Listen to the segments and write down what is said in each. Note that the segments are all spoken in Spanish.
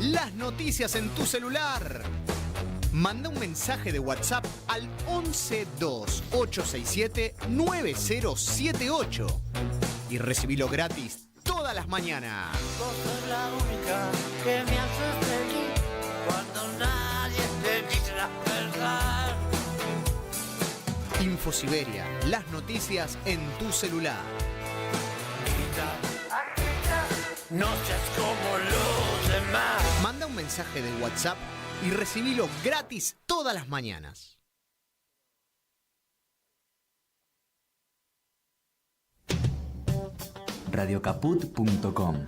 las noticias en tu celular. Manda un mensaje de WhatsApp al 1128679078 y recibilo gratis todas las mañanas. Vos sos la única que me hace feliz cuando nadie te dice la verdad. InfoSiberia, las noticias en tu celular. No seas como los demás. Manda un mensaje de WhatsApp y recibilo gratis todas las mañanas. Radiocaput.com.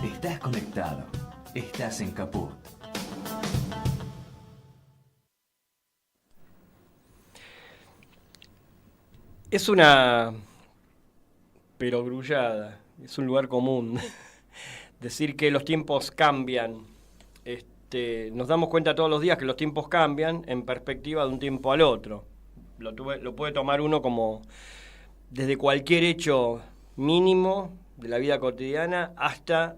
Estás conectado. Estás en Caput. Es una perogrullada, es un lugar común decir que los tiempos cambian. Nos damos cuenta todos los días que los tiempos cambian en perspectiva de un tiempo al otro. Lo puede tomar uno como desde cualquier hecho mínimo de la vida cotidiana hasta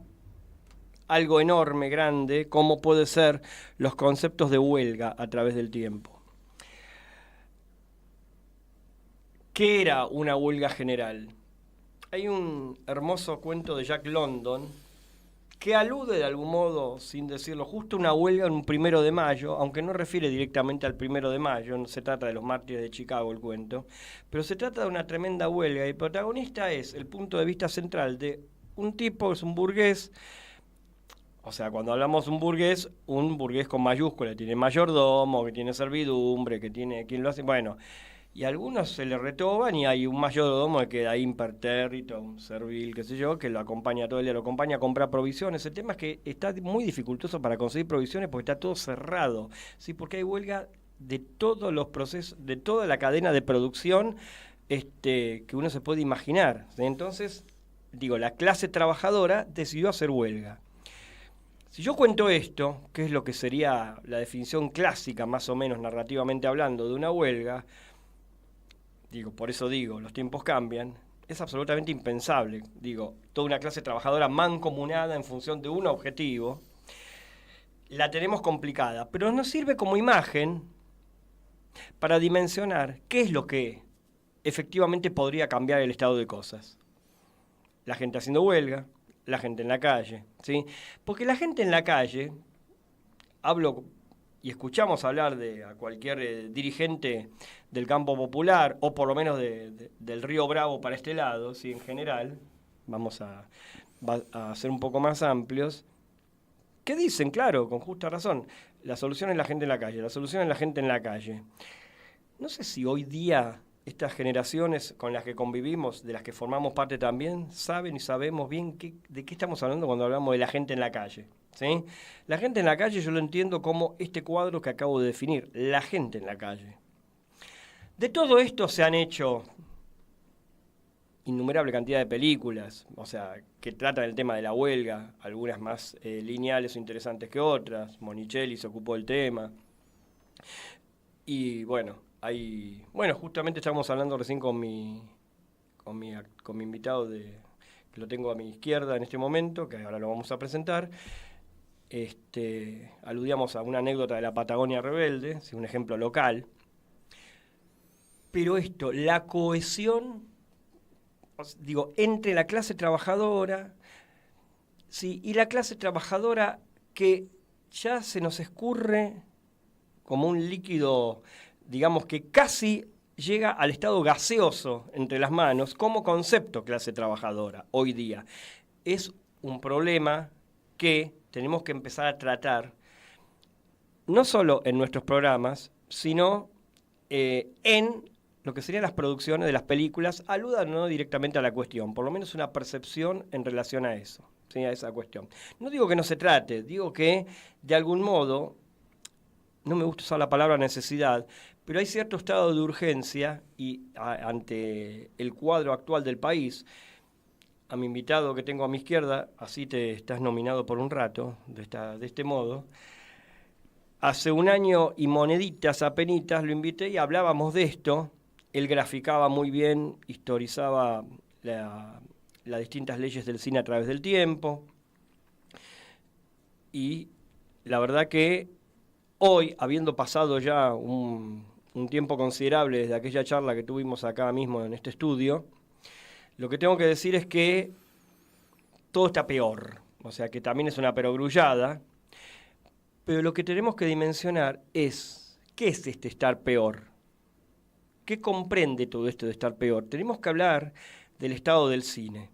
algo enorme, grande, como puede ser los conceptos de huelga a través del tiempo. ¿Qué era una huelga general? Hay un hermoso cuento de Jack London que alude de algún modo, sin decirlo justo, una huelga en un 1 de mayo, aunque no refiere directamente al 1 de mayo, no se trata de los mártires de Chicago el cuento, pero se trata de una tremenda huelga y el protagonista es el punto de vista central de un tipo, es un burgués. O sea, cuando hablamos de un burgués con mayúscula, tiene mayordomo, que tiene servidumbre, que tiene quien lo hace, bueno, y a algunos se le retoban y hay un mayordomo que queda impertérrito, un servil, qué sé yo, que lo acompaña todo el día, lo acompaña a comprar provisiones. El tema es que está muy dificultoso para conseguir provisiones porque está todo cerrado, ¿sí? Porque hay huelga de todos los procesos, de toda la cadena de producción que uno se puede imaginar, ¿sí? Entonces, la clase trabajadora decidió hacer huelga. Si yo cuento esto, que es lo que sería la definición clásica, más o menos narrativamente hablando, de una huelga, por eso los tiempos cambian, es absolutamente impensable. Toda una clase trabajadora mancomunada en función de un objetivo, la tenemos complicada, pero nos sirve como imagen para dimensionar qué es lo que efectivamente podría cambiar el estado de cosas. La gente haciendo huelga, la gente en la calle, ¿sí? Porque la gente en la calle, hablo y escuchamos hablar a cualquier dirigente del campo popular, o por lo menos del Río Bravo para este lado, ¿sí? En general, vamos a ser un poco más amplios, que dicen, claro, con justa razón, la solución es la gente en la calle, la solución es la gente en la calle. No sé si hoy día estas generaciones con las que convivimos, de las que formamos parte también, saben y sabemos bien de qué estamos hablando cuando hablamos de la gente en la calle, ¿sí? La gente en la calle yo lo entiendo como este cuadro que acabo de definir, la gente en la calle. De todo esto se han hecho innumerable cantidad de películas, o sea, que tratan el tema de la huelga, algunas más lineales o interesantes que otras. Monicelli se ocupó del tema. Y justamente estábamos hablando recién con mi invitado que lo tengo a mi izquierda en este momento, que ahora lo vamos a presentar. Aludíamos a una anécdota de la Patagonia Rebelde, un ejemplo local. Pero la cohesión, entre la clase trabajadora, ¿sí? Y la clase trabajadora que ya se nos escurre como un líquido, que casi llega al estado gaseoso entre las manos, como concepto clase trabajadora hoy día. Es un problema que tenemos que empezar a tratar, no solo en nuestros programas, sino en lo que serían las producciones de las películas, aludan no directamente a la cuestión, por lo menos una percepción en relación a eso, ¿sí? A esa cuestión. No digo que no se trate, digo que de algún modo, no me gusta usar la palabra necesidad, pero hay cierto estado de urgencia y ante el cuadro actual del país. A mi invitado que tengo a mi izquierda, así te estás nominado por un rato, de este modo. Hace un año y moneditas, apenitas, lo invité y hablábamos de esto. Él graficaba muy bien, historizaba las distintas leyes del cine a través del tiempo. y la verdad que hoy, habiendo pasado ya un tiempo considerable desde aquella charla que tuvimos acá mismo en este estudio, lo que tengo que decir es que todo está peor, o sea que también es una perogrullada, pero lo que tenemos que dimensionar es, ¿qué es este estar peor? ¿Qué comprende todo esto de estar peor? Tenemos que hablar del estado del cine.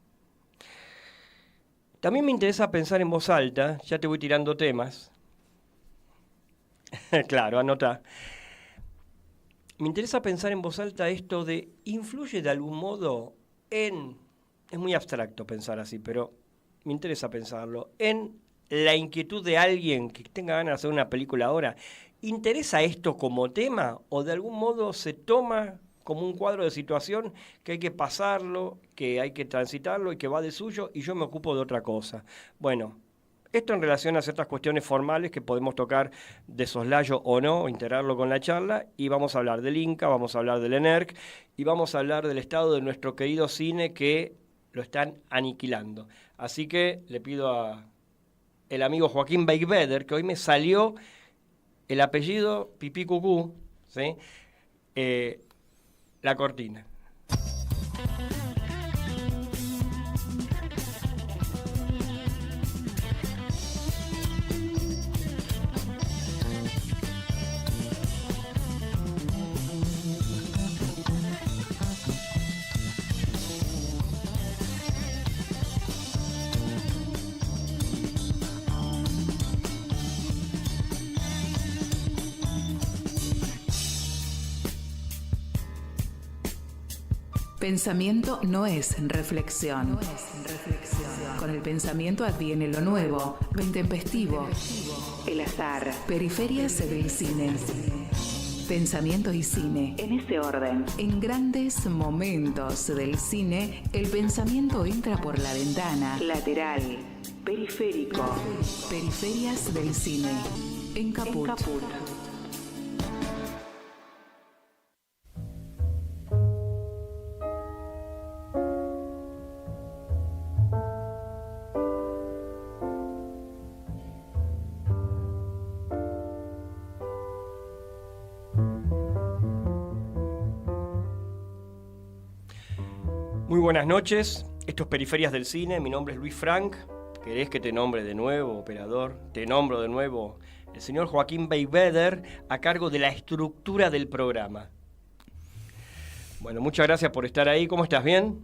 También me interesa pensar en voz alta, ya te voy tirando temas. Claro, anota. Me interesa pensar en voz alta esto de, ¿influye de algún modo en, es muy abstracto pensar así, pero me interesa pensarlo, en la inquietud de alguien que tenga ganas de hacer una película ahora? ¿Interesa esto como tema o de algún modo se toma como un cuadro de situación que hay que pasarlo, que hay que transitarlo y que va de suyo y yo me ocupo de otra cosa? Bueno, esto en relación a ciertas cuestiones formales que podemos tocar de soslayo o no, integrarlo con la charla, y vamos a hablar del Inca, vamos a hablar del ENERC y vamos a hablar del estado de nuestro querido cine que lo están aniquilando. Así que le pido a el amigo Joaquín Beigbeder, que hoy me salió el apellido Pipí Cucú, ¿sí? La cortina. Pensamiento no es reflexión. Con el pensamiento adviene lo nuevo, lo intempestivo, el azar, periferias del cine. Pensamiento y cine, en ese orden. En grandes momentos del cine, el pensamiento entra por la ventana, lateral, periférico. Periferias del cine, en Caput. Muy buenas noches, esto es Periferias del Cine, mi nombre es Luis Frank. ¿Querés que te nombre de nuevo, operador? Te nombro de nuevo el señor Joaquín Beigbeder, a cargo de la estructura del programa. Bueno, muchas gracias por estar ahí. ¿Cómo estás? ¿Bien?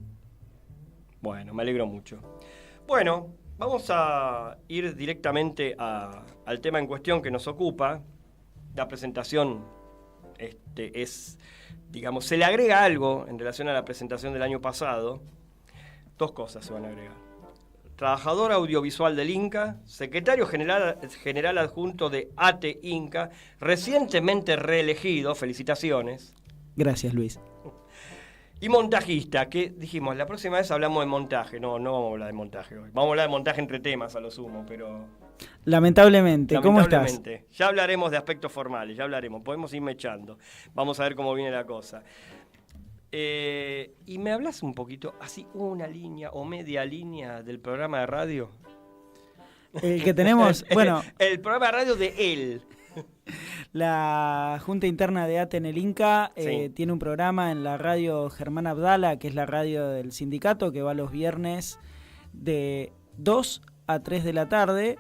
Bueno, me alegro mucho. Bueno, vamos a ir directamente al tema en cuestión que nos ocupa. La presentación es, digamos, se le agrega algo en relación a la presentación del año pasado. Dos cosas se van a agregar. Trabajador audiovisual del Inca, secretario general adjunto de ATE Inca, recientemente reelegido, felicitaciones. Gracias, Luis. Y montajista, que dijimos, la próxima vez hablamos de montaje. No vamos a hablar de montaje hoy. Vamos a hablar de montaje entre temas a lo sumo, pero... Lamentablemente, ¿cómo estás? Ya hablaremos de aspectos formales, ya hablaremos. Podemos irme echando. Vamos a ver cómo viene la cosa. ¿Y me hablas un poquito, así una línea o media línea del programa de radio? El que tenemos, bueno... El programa de radio de él. La Junta Interna de ATE en el Inca Sí. tiene un programa en la radio Germán Abdala, que es la radio del sindicato, que va los viernes de 2 a 3 de la tarde.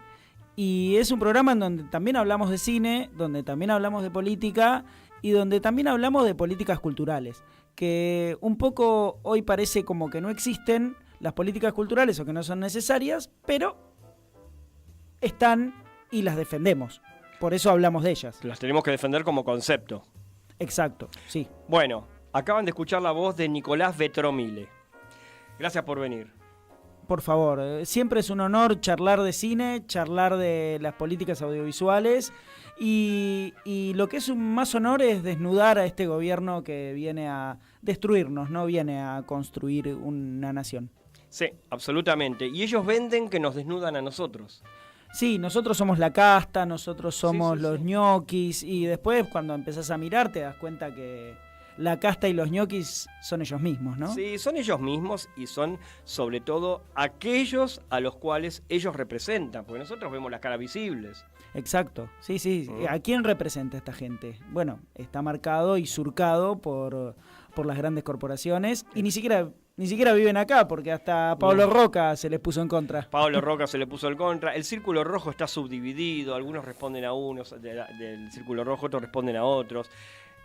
Y es un programa en donde también hablamos de cine, donde también hablamos de política y donde también hablamos de políticas culturales. Que un poco hoy parece como que no existen las políticas culturales o que no son necesarias, pero están y las defendemos. Por eso hablamos de ellas. Las tenemos que defender como concepto. Exacto, sí. Bueno, acaban de escuchar la voz de Nicolás Vetromile. Gracias por venir. Por favor, siempre es un honor charlar de cine, charlar de las políticas audiovisuales y lo que es un más honor es desnudar a este gobierno que viene a destruirnos, no viene a construir una nación. Sí, absolutamente. Y ellos venden que nos desnudan a nosotros. Sí, nosotros somos la casta, nosotros somos Sí. los ñoquis y después cuando empezás a mirar te das cuenta que la casta y los ñoquis son ellos mismos, ¿no? Sí, son ellos mismos y son sobre todo aquellos a los cuales ellos representan, porque nosotros vemos las caras visibles. Exacto, sí. ¿A quién representa esta gente? Bueno, está marcado y surcado por las grandes corporaciones y ni siquiera viven acá, porque hasta a Pablo Roca se les puso en contra. Pablo Roca se le puso en contra. El Círculo Rojo está subdividido, algunos responden a unos del Círculo Rojo, otros responden a otros.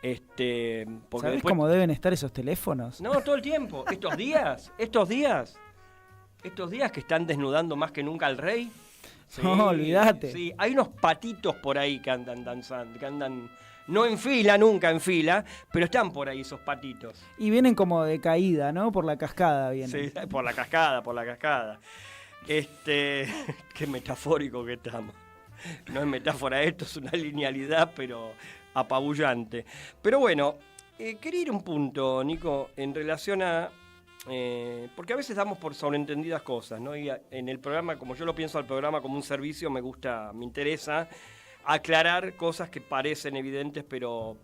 Porque ¿sabés cómo deben estar esos teléfonos? No, todo el tiempo. Estos días que están desnudando más que nunca al rey. Sí, no, olvídate. Sí, hay unos patitos por ahí que andan danzando, que andan no en fila, nunca en fila, pero están por ahí esos patitos. Y vienen como de caída, ¿no? Por la cascada vienen. Sí, por la cascada. Qué metafórico que estamos. No es metáfora esto, es una linealidad, pero apabullante. Pero bueno, quería ir a un punto, Nico, en relación a... porque a veces damos por sobreentendidas cosas, ¿no? Y en el programa, como yo lo pienso al programa como un servicio, me interesa aclarar cosas que parecen evidentes, pero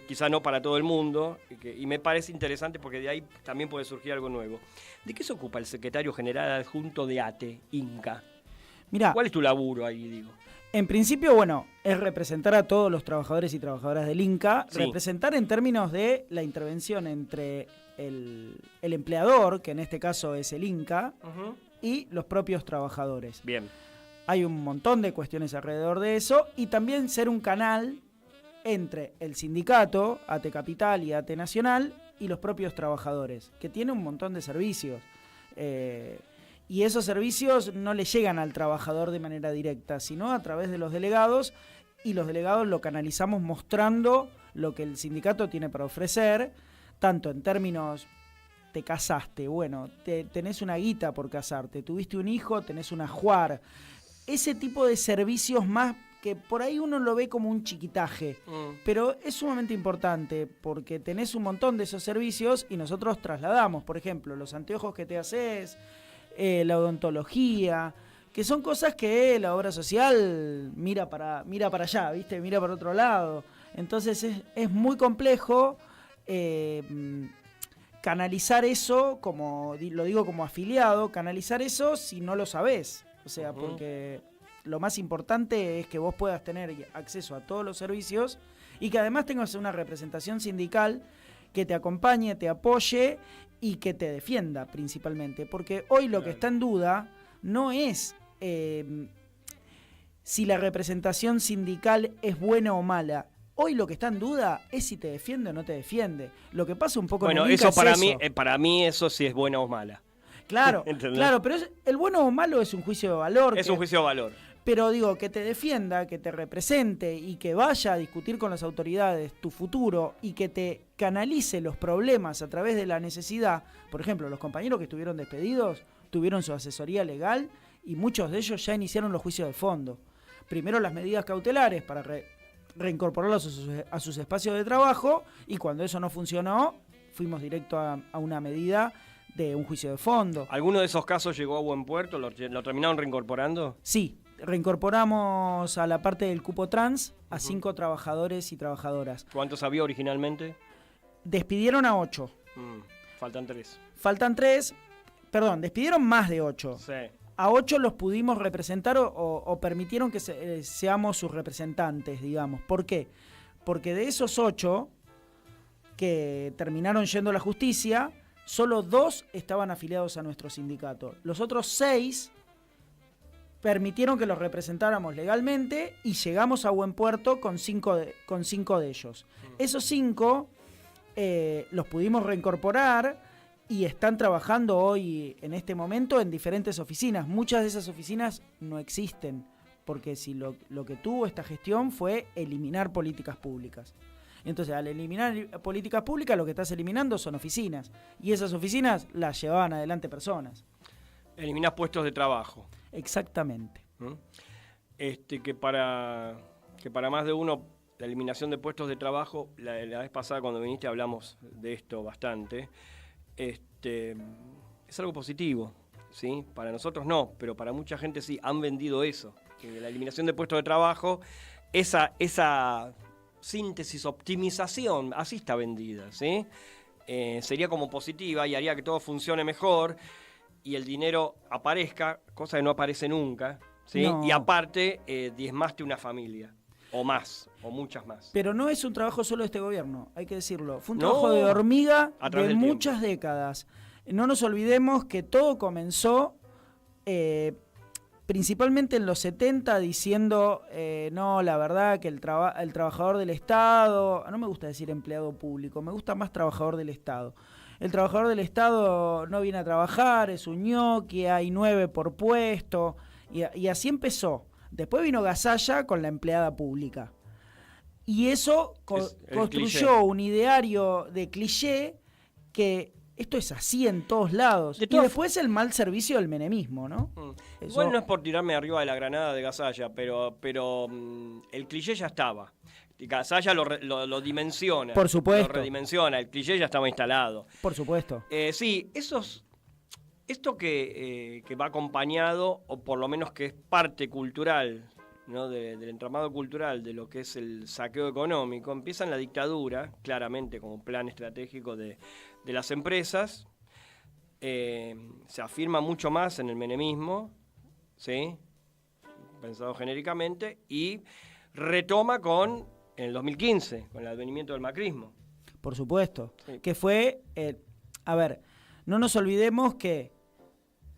quizá no para todo el mundo, y me parece interesante porque de ahí también puede surgir algo nuevo. ¿De qué se ocupa el secretario general adjunto de ATE, INCA? Mirá, ¿cuál es tu laburo ahí, digo? En principio, bueno, es representar a todos los trabajadores y trabajadoras del INCA, sí. Representar en términos de la intervención entre el empleador, que en este caso es el INCA, y los propios trabajadores. Bien. Hay un montón de cuestiones alrededor de eso, y también ser un canal entre el sindicato, ATE Capital y ATE Nacional, y los propios trabajadores, que tiene un montón de servicios. Y esos servicios no le llegan al trabajador de manera directa, sino a través de los delegados, y los delegados lo canalizamos mostrando lo que el sindicato tiene para ofrecer, tanto en términos, te casaste, bueno, tenés una guita por casarte, tuviste un hijo, tenés un ajuar, ese tipo de servicios más que por ahí uno lo ve como un chiquitaje, pero es sumamente importante porque tenés un montón de esos servicios y nosotros trasladamos, por ejemplo, los anteojos que te haces, la odontología, que son cosas que la obra social mira para allá, ¿viste? Mira para otro lado. Entonces es muy complejo canalizar eso, como lo digo como afiliado, canalizar eso si no lo sabés. O sea, porque lo más importante es que vos puedas tener acceso a todos los servicios y que además tengas una representación sindical que te acompañe, te apoye y que te defienda principalmente, porque hoy lo que está en duda no es si la representación sindical es buena o mala. Hoy lo que está en duda es si te defiende o no te defiende. Lo que pasa un poco en el INCA para mí eso sí es buena o mala. Claro, claro, pero el bueno o malo es un juicio de valor. Es un juicio de valor. Pero digo, que te defienda, que te represente y que vaya a discutir con las autoridades tu futuro y que te canalice los problemas a través de la necesidad. Por ejemplo, los compañeros que estuvieron despedidos tuvieron su asesoría legal y muchos de ellos ya iniciaron los juicios de fondo. Primero las medidas cautelares para reincorporarlos a sus espacios de trabajo y cuando eso no funcionó, fuimos directo a una medida de un juicio de fondo. ¿Alguno de esos casos llegó a buen puerto? ¿Lo terminaron reincorporando? Sí. Reincorporamos a la parte del cupo trans a 5 trabajadores y trabajadoras. ¿Cuántos había originalmente? Despidieron a 8. Faltan 3. Despidieron más de 8. Sí. A 8 los pudimos representar o permitieron que seamos sus representantes, digamos. ¿Por qué? Porque de esos 8 que terminaron yendo a la justicia, solo 2 estaban afiliados a nuestro sindicato. Los otros 6 permitieron que los representáramos legalmente y llegamos a buen puerto con 5 de ellos. Esos 5 los pudimos reincorporar y están trabajando hoy, en este momento, en diferentes oficinas. Muchas de esas oficinas no existen, porque si lo que tuvo esta gestión fue eliminar políticas públicas. Entonces, al eliminar políticas públicas, lo que estás eliminando son oficinas. Y esas oficinas las llevaban adelante personas. Eliminás puestos de trabajo. Exactamente. Que para más de uno, la eliminación de puestos de trabajo, la vez pasada cuando viniste hablamos de esto bastante, es algo positivo, ¿sí? Para nosotros no, pero para mucha gente sí, han vendido eso, que la eliminación de puestos de trabajo, esa síntesis, optimización, así está vendida, ¿sí? Sería como positiva y haría que todo funcione mejor y el dinero aparezca, cosa que no aparece nunca, ¿sí? No. Y aparte, diezmaste una familia, o más, o muchas más. Pero no es un trabajo solo de este gobierno, hay que decirlo. Fue un No, trabajo de hormiga a través de del muchas décadas. No nos olvidemos que todo comenzó principalmente en los 70 diciendo, no, la verdad que el trabajador del Estado, no me gusta decir empleado público, me gusta más trabajador del Estado. El trabajador del Estado no viene a trabajar, es un ñoqui, hay 9 por puesto, y así empezó. Después vino Gasalla con la empleada pública. Y eso construyó cliché. un ideario de cliché que esto es así en todos lados. Y después el mal servicio del menemismo, ¿no? Eso... Igual no es por tirarme arriba de la granada de Gasalla, pero el cliché ya estaba. Gasalla lo dimensiona. Por supuesto. Lo redimensiona, el cliché ya estaba instalado. Por supuesto. Sí, esto que va acompañado, o por lo menos que es parte cultural, ¿no? Del entramado cultural de lo que es el saqueo económico, empieza en la dictadura, claramente como plan estratégico de las empresas, se afirma mucho más en el menemismo, ¿sí? Pensado genéricamente, y retoma en el 2015, con el advenimiento del macrismo. Por supuesto. Sí. Que fue, a ver, no nos olvidemos que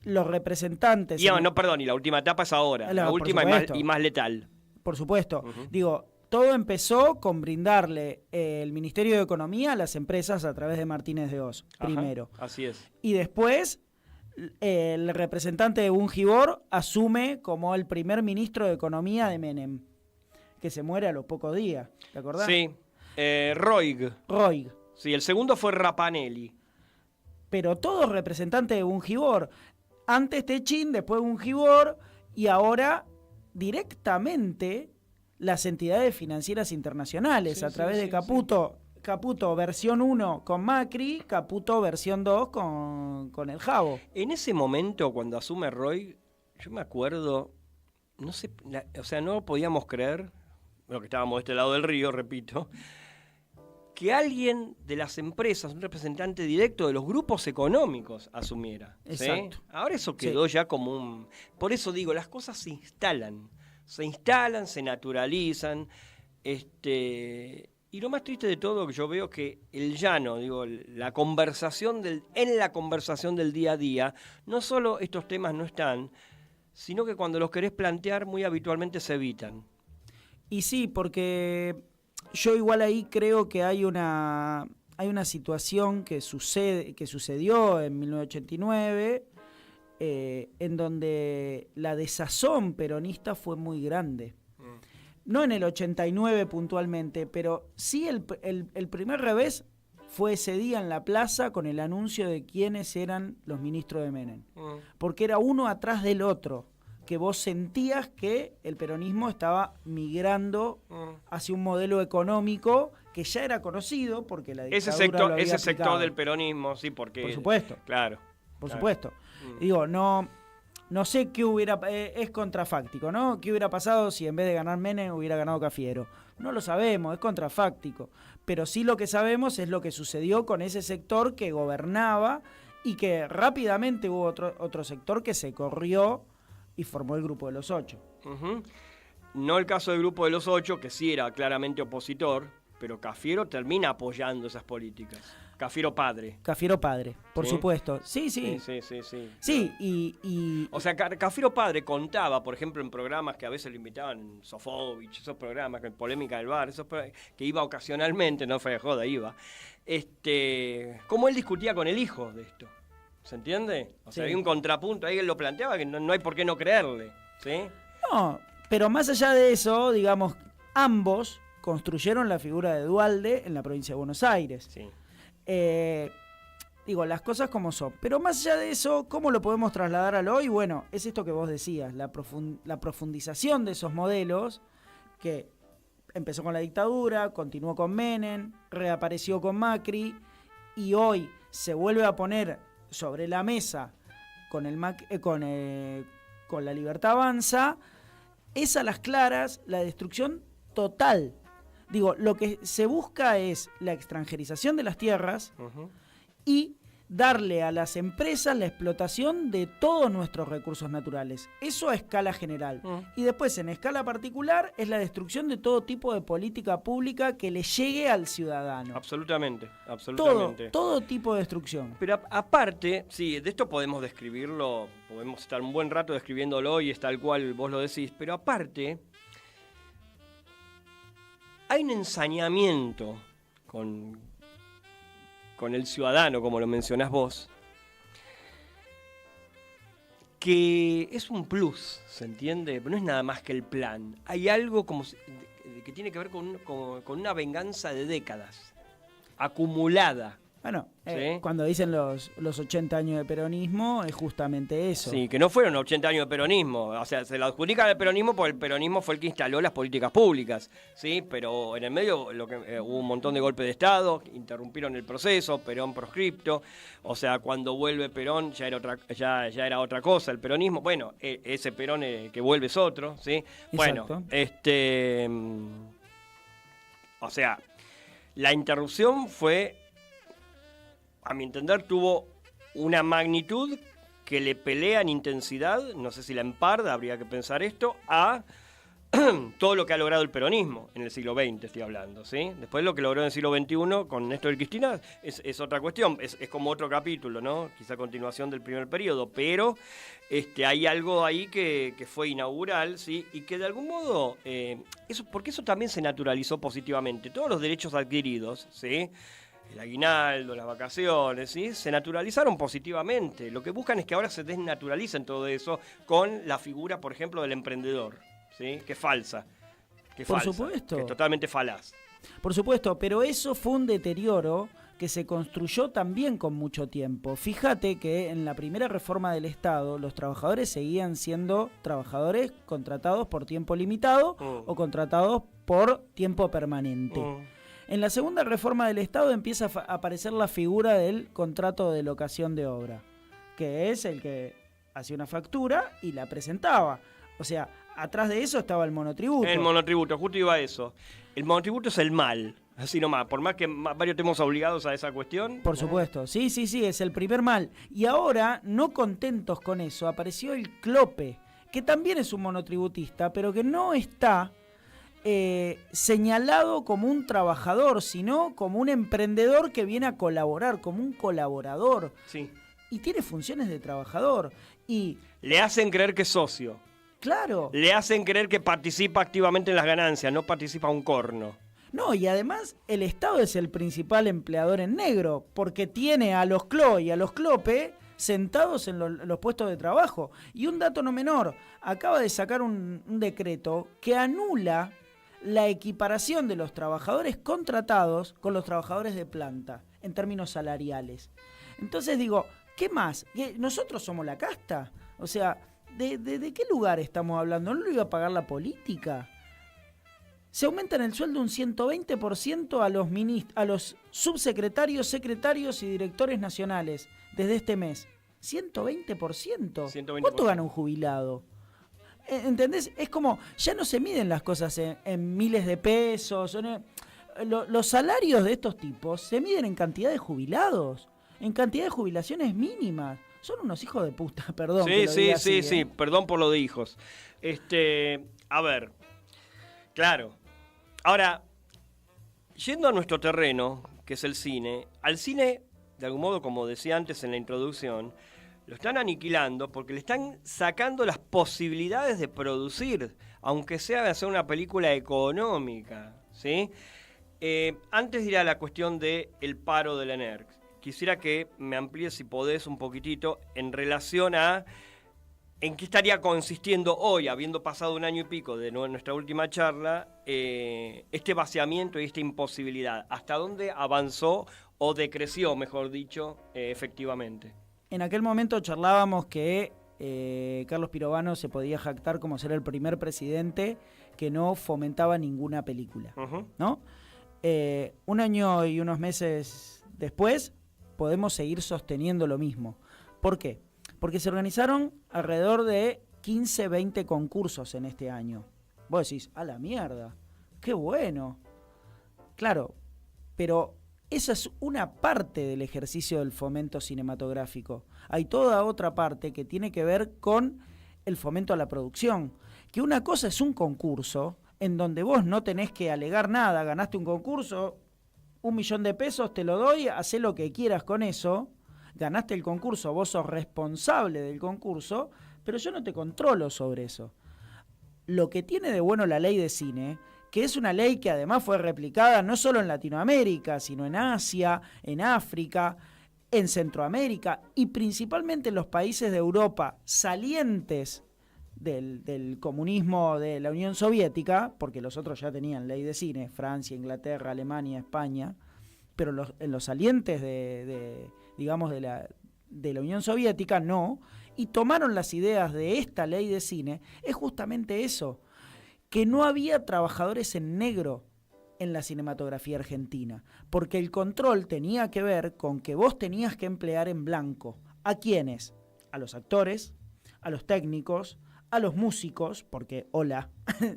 los representantes... Y la última etapa es ahora, la última y más letal. Por supuesto. Uh-huh. Digo, todo empezó con brindarle el Ministerio de Economía a las empresas a través de Martínez de Oz, primero. Ajá, así es. Y después el representante de Bungibor asume como el primer ministro de Economía de Menem, que se muere a los pocos días, ¿te acordás? Sí, Roig. Sí, el segundo fue Rapanelli. Pero todos representantes de Bungibor. Antes Techín, después Bungibor y ahora directamente las entidades financieras internacionales a través de Caputo. Sí. Caputo versión 1 con Macri, Caputo versión 2 con el Jabo. En ese momento, cuando asume Roig, yo me acuerdo, no sé, no podíamos creer, bueno, que estábamos de este lado del río, repito, que alguien de las empresas, un representante directo de los grupos económicos, asumiera. Exacto. ¿Sí? Ahora eso quedó ya como un... Por eso digo, las cosas se instalan, se naturalizan, y lo más triste de todo que yo veo que el llano, digo, en la conversación del día a día, no solo estos temas no están, sino que cuando los querés plantear muy habitualmente se evitan. Y sí, porque yo igual ahí creo que hay una situación que sucedió en 1989, en donde la desazón peronista fue muy grande. No en el 89 puntualmente, pero sí el primer revés fue ese día en la plaza con el anuncio de quiénes eran los ministros de Menem. Porque era uno atrás del otro, que vos sentías que el peronismo estaba migrando hacia un modelo económico que ya era conocido porque la dictadura ese sector del peronismo, sí, porque... Por supuesto. Claro. Por supuesto. Digo, no sé qué es contrafáctico, ¿no? ¿Qué hubiera pasado si en vez de ganar Menem hubiera ganado Cafiero? No lo sabemos, es contrafáctico. Pero sí lo que sabemos es lo que sucedió con ese sector que gobernaba y que rápidamente hubo otro sector que se corrió y formó el Grupo de los Ocho. Uh-huh. No el caso del Grupo de los Ocho, que sí era claramente opositor, pero Cafiero termina apoyando esas políticas. Cafiero padre, por supuesto. Sí. Sí, y... O sea, Cafiero padre contaba, por ejemplo, en programas que a veces lo invitaban, Sofovich, esos programas, Polémica del Bar, que iba ocasionalmente, no fue de joda, iba. Cómo él discutía con el hijo de esto. ¿Se entiende? O sea, había un contrapunto ahí, él lo planteaba, que no hay por qué no creerle, ¿sí? No, pero más allá de eso, digamos, ambos construyeron la figura de Duhalde en la provincia de Buenos Aires. Sí. Digo, las cosas como son. Pero más allá de eso, ¿cómo lo podemos trasladar al hoy? Bueno, es esto que vos decías, la profundización de esos modelos que empezó con la dictadura, continuó con Menem, reapareció con Macri y hoy se vuelve a poner sobre la mesa con la Libertad Avanza, es a las claras la destrucción total Digo, lo que se busca es la extranjerización de las tierras y darle a las empresas la explotación de todos nuestros recursos naturales. Eso a escala general. Y después, en escala particular, es la destrucción de todo tipo de política pública que le llegue al ciudadano. Absolutamente, absolutamente. Todo tipo de destrucción. Pero aparte, sí, de esto podemos describirlo, podemos estar un buen rato describiéndolo y es tal cual vos lo decís, pero aparte, hay un ensañamiento con el ciudadano, como lo mencionás vos, que es un plus, ¿se entiende? Pero no es nada más que el plan. Hay algo que tiene que ver con una venganza de décadas, acumulada. Bueno, ¿sí? Cuando dicen los 80 años de peronismo, es justamente eso. Sí, que no fueron 80 años de peronismo. O sea, se la adjudican al peronismo porque el peronismo fue el que instaló las políticas públicas, ¿sí? Pero en el medio hubo un montón de golpes de Estado, interrumpieron el proceso, Perón proscripto. O sea, cuando vuelve Perón ya era otra cosa el peronismo. Bueno, ese Perón que vuelve es otro, ¿sí? Exacto. Bueno, o sea, la interrupción fue, a mi entender, tuvo una magnitud que le pelea en intensidad, no sé si la emparda, habría que pensar esto, a todo lo que ha logrado el peronismo en el siglo XX, estoy hablando, ¿sí? Después lo que logró en el siglo XXI con Néstor y Cristina es otra cuestión, es como otro capítulo, ¿no? Quizá continuación del primer periodo, pero hay algo ahí que fue inaugural, ¿sí? Y que de algún modo, porque eso también se naturalizó positivamente, todos los derechos adquiridos, ¿sí? El aguinaldo, las vacaciones, ¿sí? Se naturalizaron positivamente. Lo que buscan es que ahora se desnaturalicen todo eso con la figura, por ejemplo, del emprendedor, ¿sí? Que es falsa. Por supuesto. Que es totalmente falaz. Por supuesto, pero eso fue un deterioro que se construyó también con mucho tiempo. Fíjate que en la primera reforma del Estado los trabajadores seguían siendo trabajadores contratados por tiempo limitado o contratados por tiempo permanente. En la segunda reforma del Estado empieza a aparecer la figura del contrato de locación de obra, que es el que hacía una factura y la presentaba. O sea, atrás de eso estaba el monotributo. El monotributo, justo iba a eso. El monotributo es el mal, así nomás. Por más que varios estemos obligados a esa cuestión. Por supuesto, sí, es el primer mal. Y ahora, no contentos con eso, apareció el CLOPE, que también es un monotributista, pero que no está señalado como un trabajador, sino como un emprendedor que viene a colaborar, como un colaborador. Sí. Y tiene funciones de trabajador. Y le hacen creer que es socio. Claro. Le hacen creer que participa activamente en las ganancias, no participa un corno. No, y además el Estado es el principal empleador en negro, porque tiene a los CLO y a los CLOPE sentados en los puestos de trabajo. Y un dato no menor, acaba de sacar un decreto que anula la equiparación de los trabajadores contratados con los trabajadores de planta, en términos salariales. Entonces digo, ¿qué más? ¿Nosotros somos la casta? O sea, ¿de qué lugar estamos hablando? ¿No lo iba a pagar la política? Se aumenta en el sueldo un 120% a los subsecretarios, secretarios y directores nacionales desde este mes. 120%. ¿Cuánto gana un jubilado? ¿Entendés? Es como, ya no se miden las cosas en miles de pesos. Los salarios de estos tipos se miden en cantidad de jubilados, en cantidad de jubilaciones mínimas. Son unos hijos de puta, perdón. Sí, perdón por lo de hijos. A ver, claro. Ahora, yendo a nuestro terreno, que es el cine, al cine, de algún modo, como decía antes en la introducción, lo están aniquilando porque le están sacando las posibilidades de producir, aunque sea de hacer una película económica, ¿sí? Antes de ir a la cuestión del paro de la ENERC, quisiera que me amplíes, si podés, un poquitito en relación a en qué estaría consistiendo hoy, habiendo pasado un año y pico de nuestra última charla, este vaciamiento y esta imposibilidad. ¿Hasta dónde avanzó o decreció, mejor dicho, efectivamente? En aquel momento charlábamos que Carlos Pirovano se podía jactar como ser el primer presidente que no fomentaba ninguna película, ¿no? Un año y unos meses después podemos seguir sosteniendo lo mismo. ¿Por qué? Porque se organizaron alrededor de 15, 20 concursos en este año. Vos decís, a la mierda, qué bueno. Claro, pero esa es una parte del ejercicio del fomento cinematográfico. Hay toda otra parte que tiene que ver con el fomento a la producción. Que una cosa es un concurso en donde vos no tenés que alegar nada, ganaste un concurso, 1 millón de pesos, te lo doy, hacé lo que quieras con eso, ganaste el concurso, vos sos responsable del concurso, pero yo no te controlo sobre eso. Lo que tiene de bueno la ley de cine, que es una ley que además fue replicada no solo en Latinoamérica, sino en Asia, en África, en Centroamérica y principalmente en los países de Europa salientes del comunismo de la Unión Soviética, porque los otros ya tenían ley de cine, Francia, Inglaterra, Alemania, España, pero en los salientes digamos de la Unión Soviética no, y tomaron las ideas de esta ley de cine, es justamente eso, que no había trabajadores en negro en la cinematografía argentina, porque el control tenía que ver con que vos tenías que emplear en blanco. ¿A quiénes? A los actores, a los técnicos, a los músicos, porque,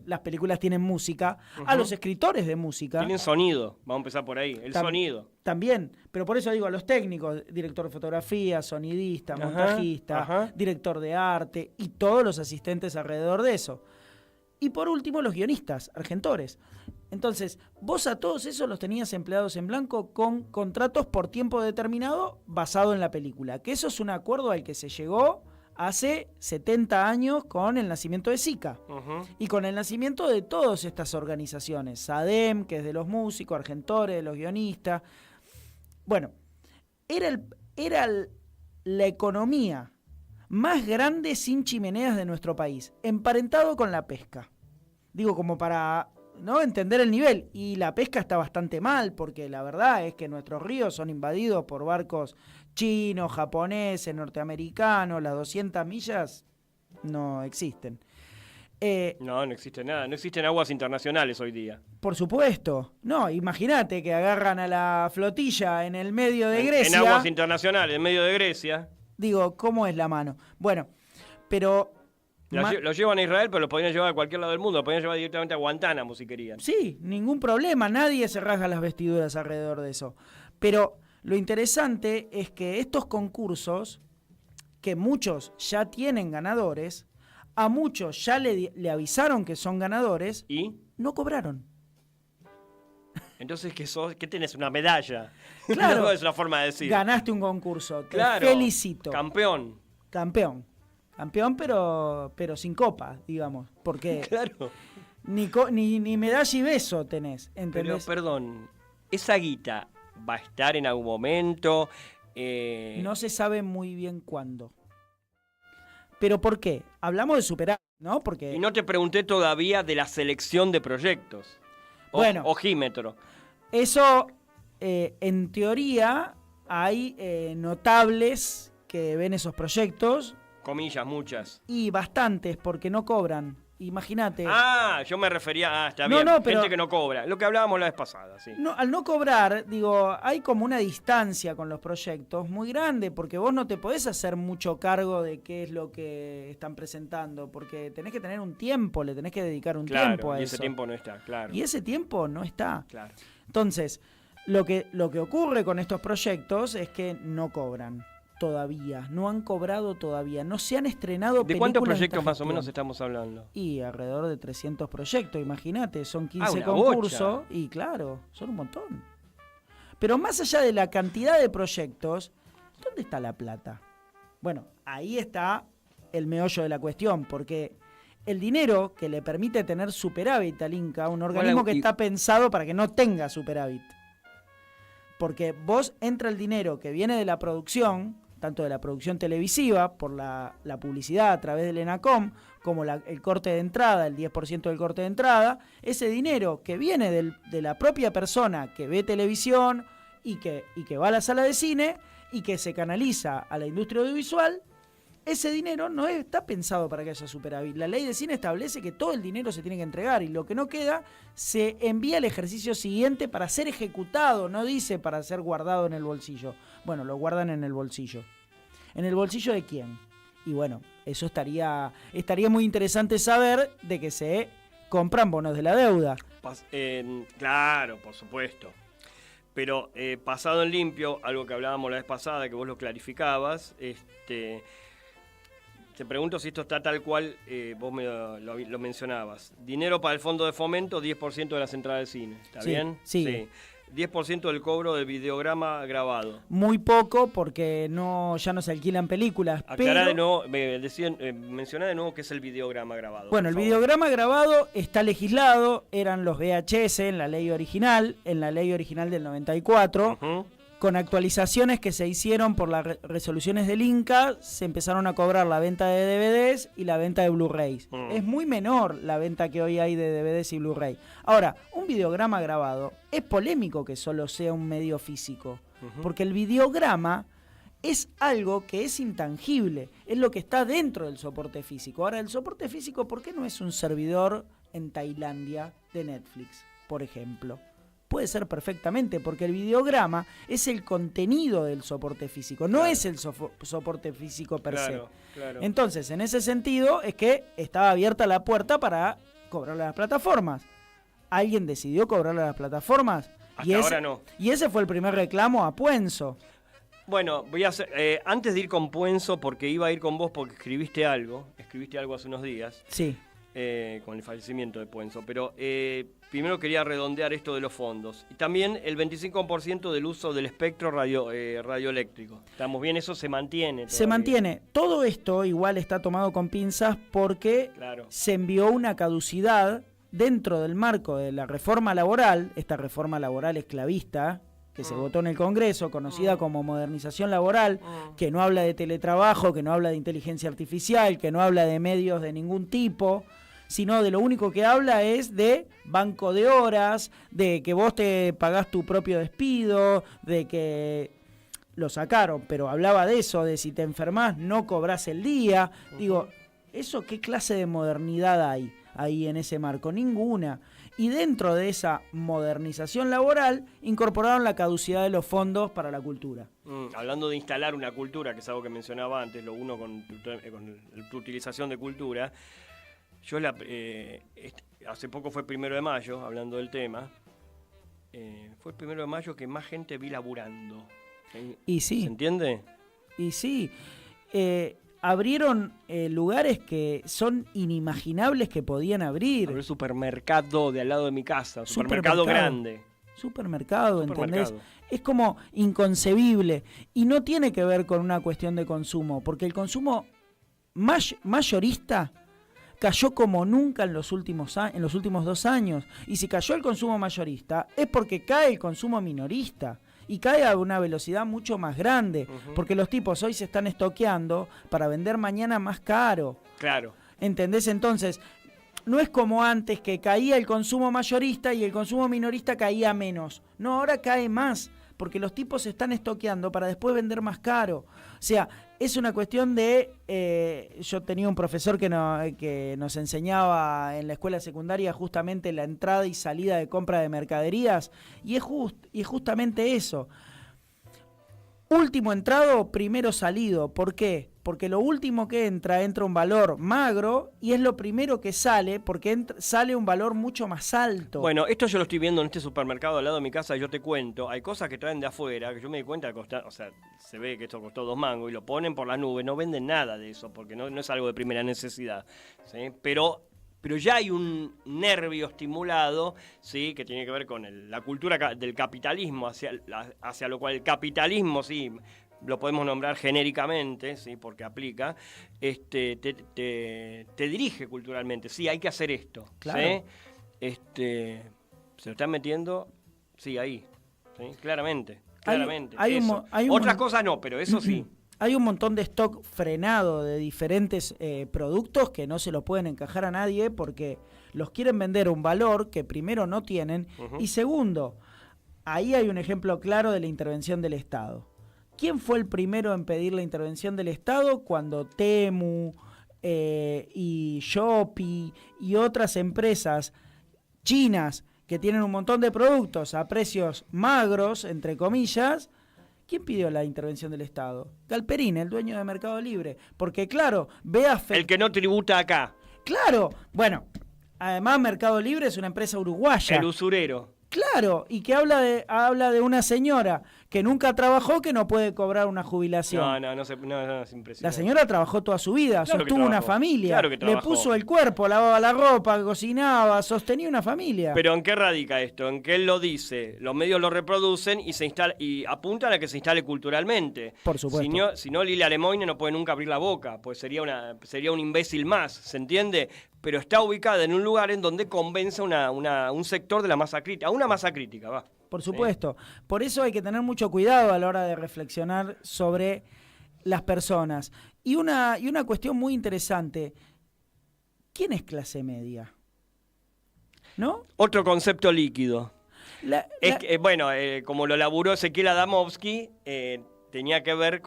las películas tienen música, a los escritores de música. Tienen sonido, vamos a empezar por ahí, el sonido. También, pero por eso digo a los técnicos, director de fotografía, sonidista, montajista, director de arte y todos los asistentes alrededor de eso. Y por último, los guionistas, argentores. Entonces, vos a todos esos los tenías empleados en blanco con contratos por tiempo determinado basado en la película. Que eso es un acuerdo al que se llegó hace 70 años con el nacimiento de SICA. Y con el nacimiento de todas estas organizaciones. SADEM, que es de los músicos, Argentores, de los guionistas. Bueno, era la economía más grande sin chimeneas de nuestro país, emparentado con la pesca. Digo, como para entender el nivel. Y la pesca está bastante mal, porque la verdad es que nuestros ríos son invadidos por barcos chinos, japoneses, norteamericanos. Las 200 millas no existen. No existe nada. No existen aguas internacionales hoy día. Por supuesto. No, imagínate que agarran a la flotilla en el medio de Grecia. En aguas internacionales, en medio de Grecia. Digo, ¿cómo es la mano? Bueno, pero... Lo llevan a Israel, pero lo podrían llevar a cualquier lado del mundo. Lo podrían llevar directamente a Guantánamo si querían. Sí, ningún problema. Nadie se rasga las vestiduras alrededor de eso. Pero lo interesante es que estos concursos, que muchos ya tienen ganadores, a muchos ya le avisaron que son ganadores, ¿y? No cobraron. Entonces, ¿qué tenés? ¿Una medalla? Claro. No es una forma de decir. Ganaste un concurso. Te claro, felicito. Campeón, pero sin copa, digamos. Porque claro. ni medalla y beso tenés, ¿entendés? Pero, perdón, ¿esa guita va a estar en algún momento? No se sabe muy bien cuándo. ¿Pero por qué? Hablamos de superar, ¿no? Porque... Y no te pregunté todavía de la selección de proyectos. Bueno. Ojímetro. Eso, en teoría, hay notables que ven esos proyectos. Comillas, muchas. Y bastantes, porque no cobran. Imagínate. Yo me refería, está bien, pero, gente que no cobra. Lo que hablábamos la vez pasada, sí. No, al no cobrar, digo, hay como una distancia con los proyectos muy grande, porque vos no te podés hacer mucho cargo de qué es lo que están presentando, porque tenés que tener un tiempo, le tenés que dedicar un tiempo a eso. Y ese tiempo no está, claro. Y ese tiempo no está. Claro. Entonces, lo que ocurre con estos proyectos es que no cobran todavía, no han cobrado todavía, no se han estrenado películas. ¿De cuántos proyectos más o menos estamos hablando? Y alrededor de 300 proyectos, imagínate, son 15 concursos y claro, son un montón. Pero más allá de la cantidad de proyectos, ¿dónde está la plata? Bueno, ahí está el meollo de la cuestión, porque el dinero que le permite tener superávit al Inca, un organismo que está pensado para que no tenga superávit. Porque vos entra el dinero que viene de la producción, tanto de la producción televisiva, por la publicidad a través del ENACOM, como el corte de entrada, el 10% del corte de entrada, ese dinero que viene de la propia persona que ve televisión y que va a la sala de cine y que se canaliza a la industria audiovisual, ese dinero no está pensado para que haya superávit. La ley de cine establece que todo el dinero se tiene que entregar y lo que no queda se envía al ejercicio siguiente para ser ejecutado, no dice para ser guardado en el bolsillo. Bueno, lo guardan en el bolsillo. ¿En el bolsillo de quién? Y bueno, eso estaría muy interesante saber de que se compran bonos de la deuda. Claro, por supuesto. Pero pasado en limpio, algo que hablábamos la vez pasada, que vos lo clarificabas, te pregunto si esto está tal cual vos lo mencionabas. Dinero para el fondo de fomento, 10% de las entradas de cine. ¿Está bien? Sí. 10% del cobro del videograma grabado. Muy poco porque ya no se alquilan películas. Aclará pero... de nuevo, mencioná de nuevo qué es el videograma grabado. Bueno, el videograma grabado está legislado, eran los VHS en la ley original del 94. Uh-huh. Con actualizaciones que se hicieron por las resoluciones del Inca, se empezaron a cobrar la venta de DVDs y la venta de Blu-rays. Es muy menor la venta que hoy hay de DVDs y Blu-ray. Ahora, un videograma grabado, es polémico que solo sea un medio físico, porque el videograma es algo que es intangible, es lo que está dentro del soporte físico. Ahora, el soporte físico, ¿por qué no es un servidor en Tailandia de Netflix, por ejemplo? Puede ser perfectamente, porque el videograma es el contenido del soporte físico, no es el soporte físico per se. Claro. Entonces, en ese sentido, es que estaba abierta la puerta para cobrarle a las plataformas. ¿Alguien decidió cobrarle a las plataformas? Hasta ahora no. Y ese fue el primer reclamo a Puenzo. Bueno, voy a hacer, antes de ir con Puenzo, porque iba a ir con vos porque escribiste algo hace unos días. Sí. Con el fallecimiento de Puenzo, pero primero quería redondear esto de los fondos. Y también el 25% del uso del espectro radioeléctrico. ¿Estamos bien? ¿Eso se mantiene todavía? Se mantiene. Todo esto igual está tomado con pinzas porque se envió una caducidad dentro del marco de la reforma laboral, esta reforma laboral esclavista que se votó en el Congreso, conocida como modernización laboral, que no habla de teletrabajo, que no habla de inteligencia artificial, que no habla de medios de ningún tipo, sino de lo único que habla es de banco de horas, de que vos te pagás tu propio despido, de que lo sacaron, pero hablaba de eso, de si te enfermás no cobrás el día. Digo, ¿eso qué clase de modernidad hay ahí en ese marco? Ninguna. Y dentro de esa modernización laboral incorporaron la caducidad de los fondos para la cultura. Hablando de instalar una cultura, que es algo que mencionaba antes, lo uno con tu utilización de cultura, yo hace poco fue el 1 de mayo, hablando del tema, fue el 1 de mayo que más gente vi laburando. Y sí. ¿Se entiende? Y sí. Abrieron lugares que son inimaginables que podían abrir. Abrió el supermercado de al lado de mi casa, supermercado grande. Supermercado, ¿entendés? Es como inconcebible. Y no tiene que ver con una cuestión de consumo, porque el consumo mayorista cayó como nunca en los últimos 2 años. Y si cayó el consumo mayorista, es porque cae el consumo minorista. Y cae a una velocidad mucho más grande, porque los tipos hoy se están estoqueando para vender mañana más caro. Claro. ¿Entendés? Entonces, no es como antes que caía el consumo mayorista y el consumo minorista caía menos. No, ahora cae más, porque los tipos se están estoqueando para después vender más caro. O sea, es una cuestión de... yo tenía un profesor que nos enseñaba en la escuela secundaria justamente la entrada y salida de compra de mercaderías, y es justamente eso. Último entrado, primero salido. ¿Por qué? Porque lo último que entra un valor magro y es lo primero que sale porque sale un valor mucho más alto. Bueno, esto yo lo estoy viendo en este supermercado al lado de mi casa, yo te cuento. Hay cosas que traen de afuera que yo me di cuenta de costar, o sea, se ve que esto costó 2 mangos y lo ponen por las nubes. No venden nada de eso porque no es algo de primera necesidad, ¿sí? Pero ya hay un nervio estimulado, ¿sí? Que tiene que ver con la cultura del capitalismo, hacia lo cual el capitalismo, sí, lo podemos nombrar genéricamente, ¿sí? Porque aplica, te dirige culturalmente. Sí, hay que hacer esto. Claro. ¿Sí? Se lo están metiendo, sí, ahí. ¿Sí? Claramente. Otras cosas no, pero eso sí. Hay un montón de stock frenado de diferentes productos que no se lo pueden encajar a nadie porque los quieren vender a un valor que primero no tienen y segundo, ahí hay un ejemplo claro de la intervención del Estado. ¿Quién fue el primero en pedir la intervención del Estado cuando Temu y Shopee y otras empresas chinas que tienen un montón de productos a precios magros, entre comillas? ¿Quién pidió la intervención del Estado? Galperín, el dueño de Mercado Libre. Porque claro, el que no tributa acá. Claro, bueno, Además, Mercado Libre es una empresa uruguaya. El usurero. Claro, y que habla de una señora que nunca trabajó, que no puede cobrar una jubilación. No, es impresionante. La señora trabajó toda su vida, Claro que sostuvo una trabajó. familia, Claro que le trabajó. puso el cuerpo, lavaba la ropa, cocinaba, sostenía una familia. Pero ¿en qué radica esto? En que él lo dice, los medios lo reproducen y se instala, y apuntan a que se instale culturalmente. Por supuesto. Si no, Lilia Lemoyne no puede nunca abrir la boca, pues sería un imbécil más, ¿se entiende? Pero está ubicada en un lugar en donde convence a un sector de la masa crítica, a una masa crítica, va. Por supuesto. Por eso hay que tener mucho cuidado a la hora de reflexionar sobre las personas. Y una cuestión muy interesante. ¿Quién es clase media? ¿No? Otro concepto líquido. Como lo laburó Ezequiel Adamovsky, tiene que ver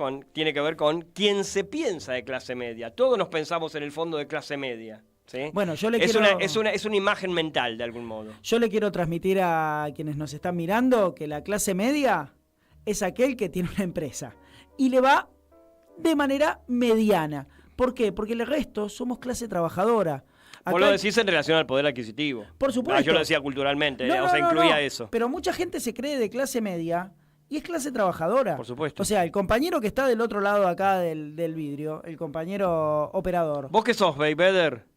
con quién se piensa de clase media. Todos nos pensamos en el fondo de clase media. ¿Sí? Bueno, es una imagen mental, de algún modo. Yo le quiero transmitir a quienes nos están mirando que la clase media es aquel que tiene una empresa y le va de manera mediana. ¿Por qué? Porque el resto somos clase trabajadora. Vos lo decís en relación al poder adquisitivo. Por supuesto. Yo lo decía culturalmente, incluía eso. Pero mucha gente se cree de clase media y es clase trabajadora. Por supuesto. O sea, el compañero que está del otro lado acá del vidrio, el compañero operador. ¿Vos qué sos, Beybetter?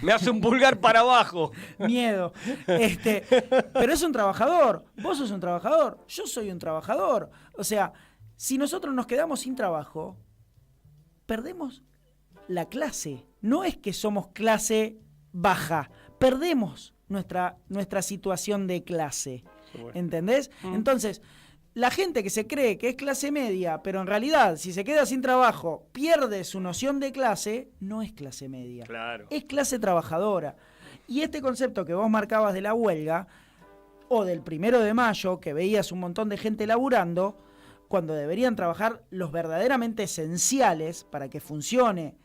Me hace un pulgar para abajo. Miedo. Pero es un trabajador. Vos sos un trabajador. Yo soy un trabajador. O sea, si nosotros nos quedamos sin trabajo, perdemos la clase. No es que somos clase baja. Perdemos nuestra situación de clase. ¿Entendés? Entonces, la gente que se cree que es clase media, pero en realidad, si se queda sin trabajo, pierde su noción de clase, no es clase media. Claro. Es clase trabajadora. Y este concepto que vos marcabas de la huelga, o del 1 de mayo, que veías un montón de gente laburando, cuando deberían trabajar los verdaderamente esenciales para que funcione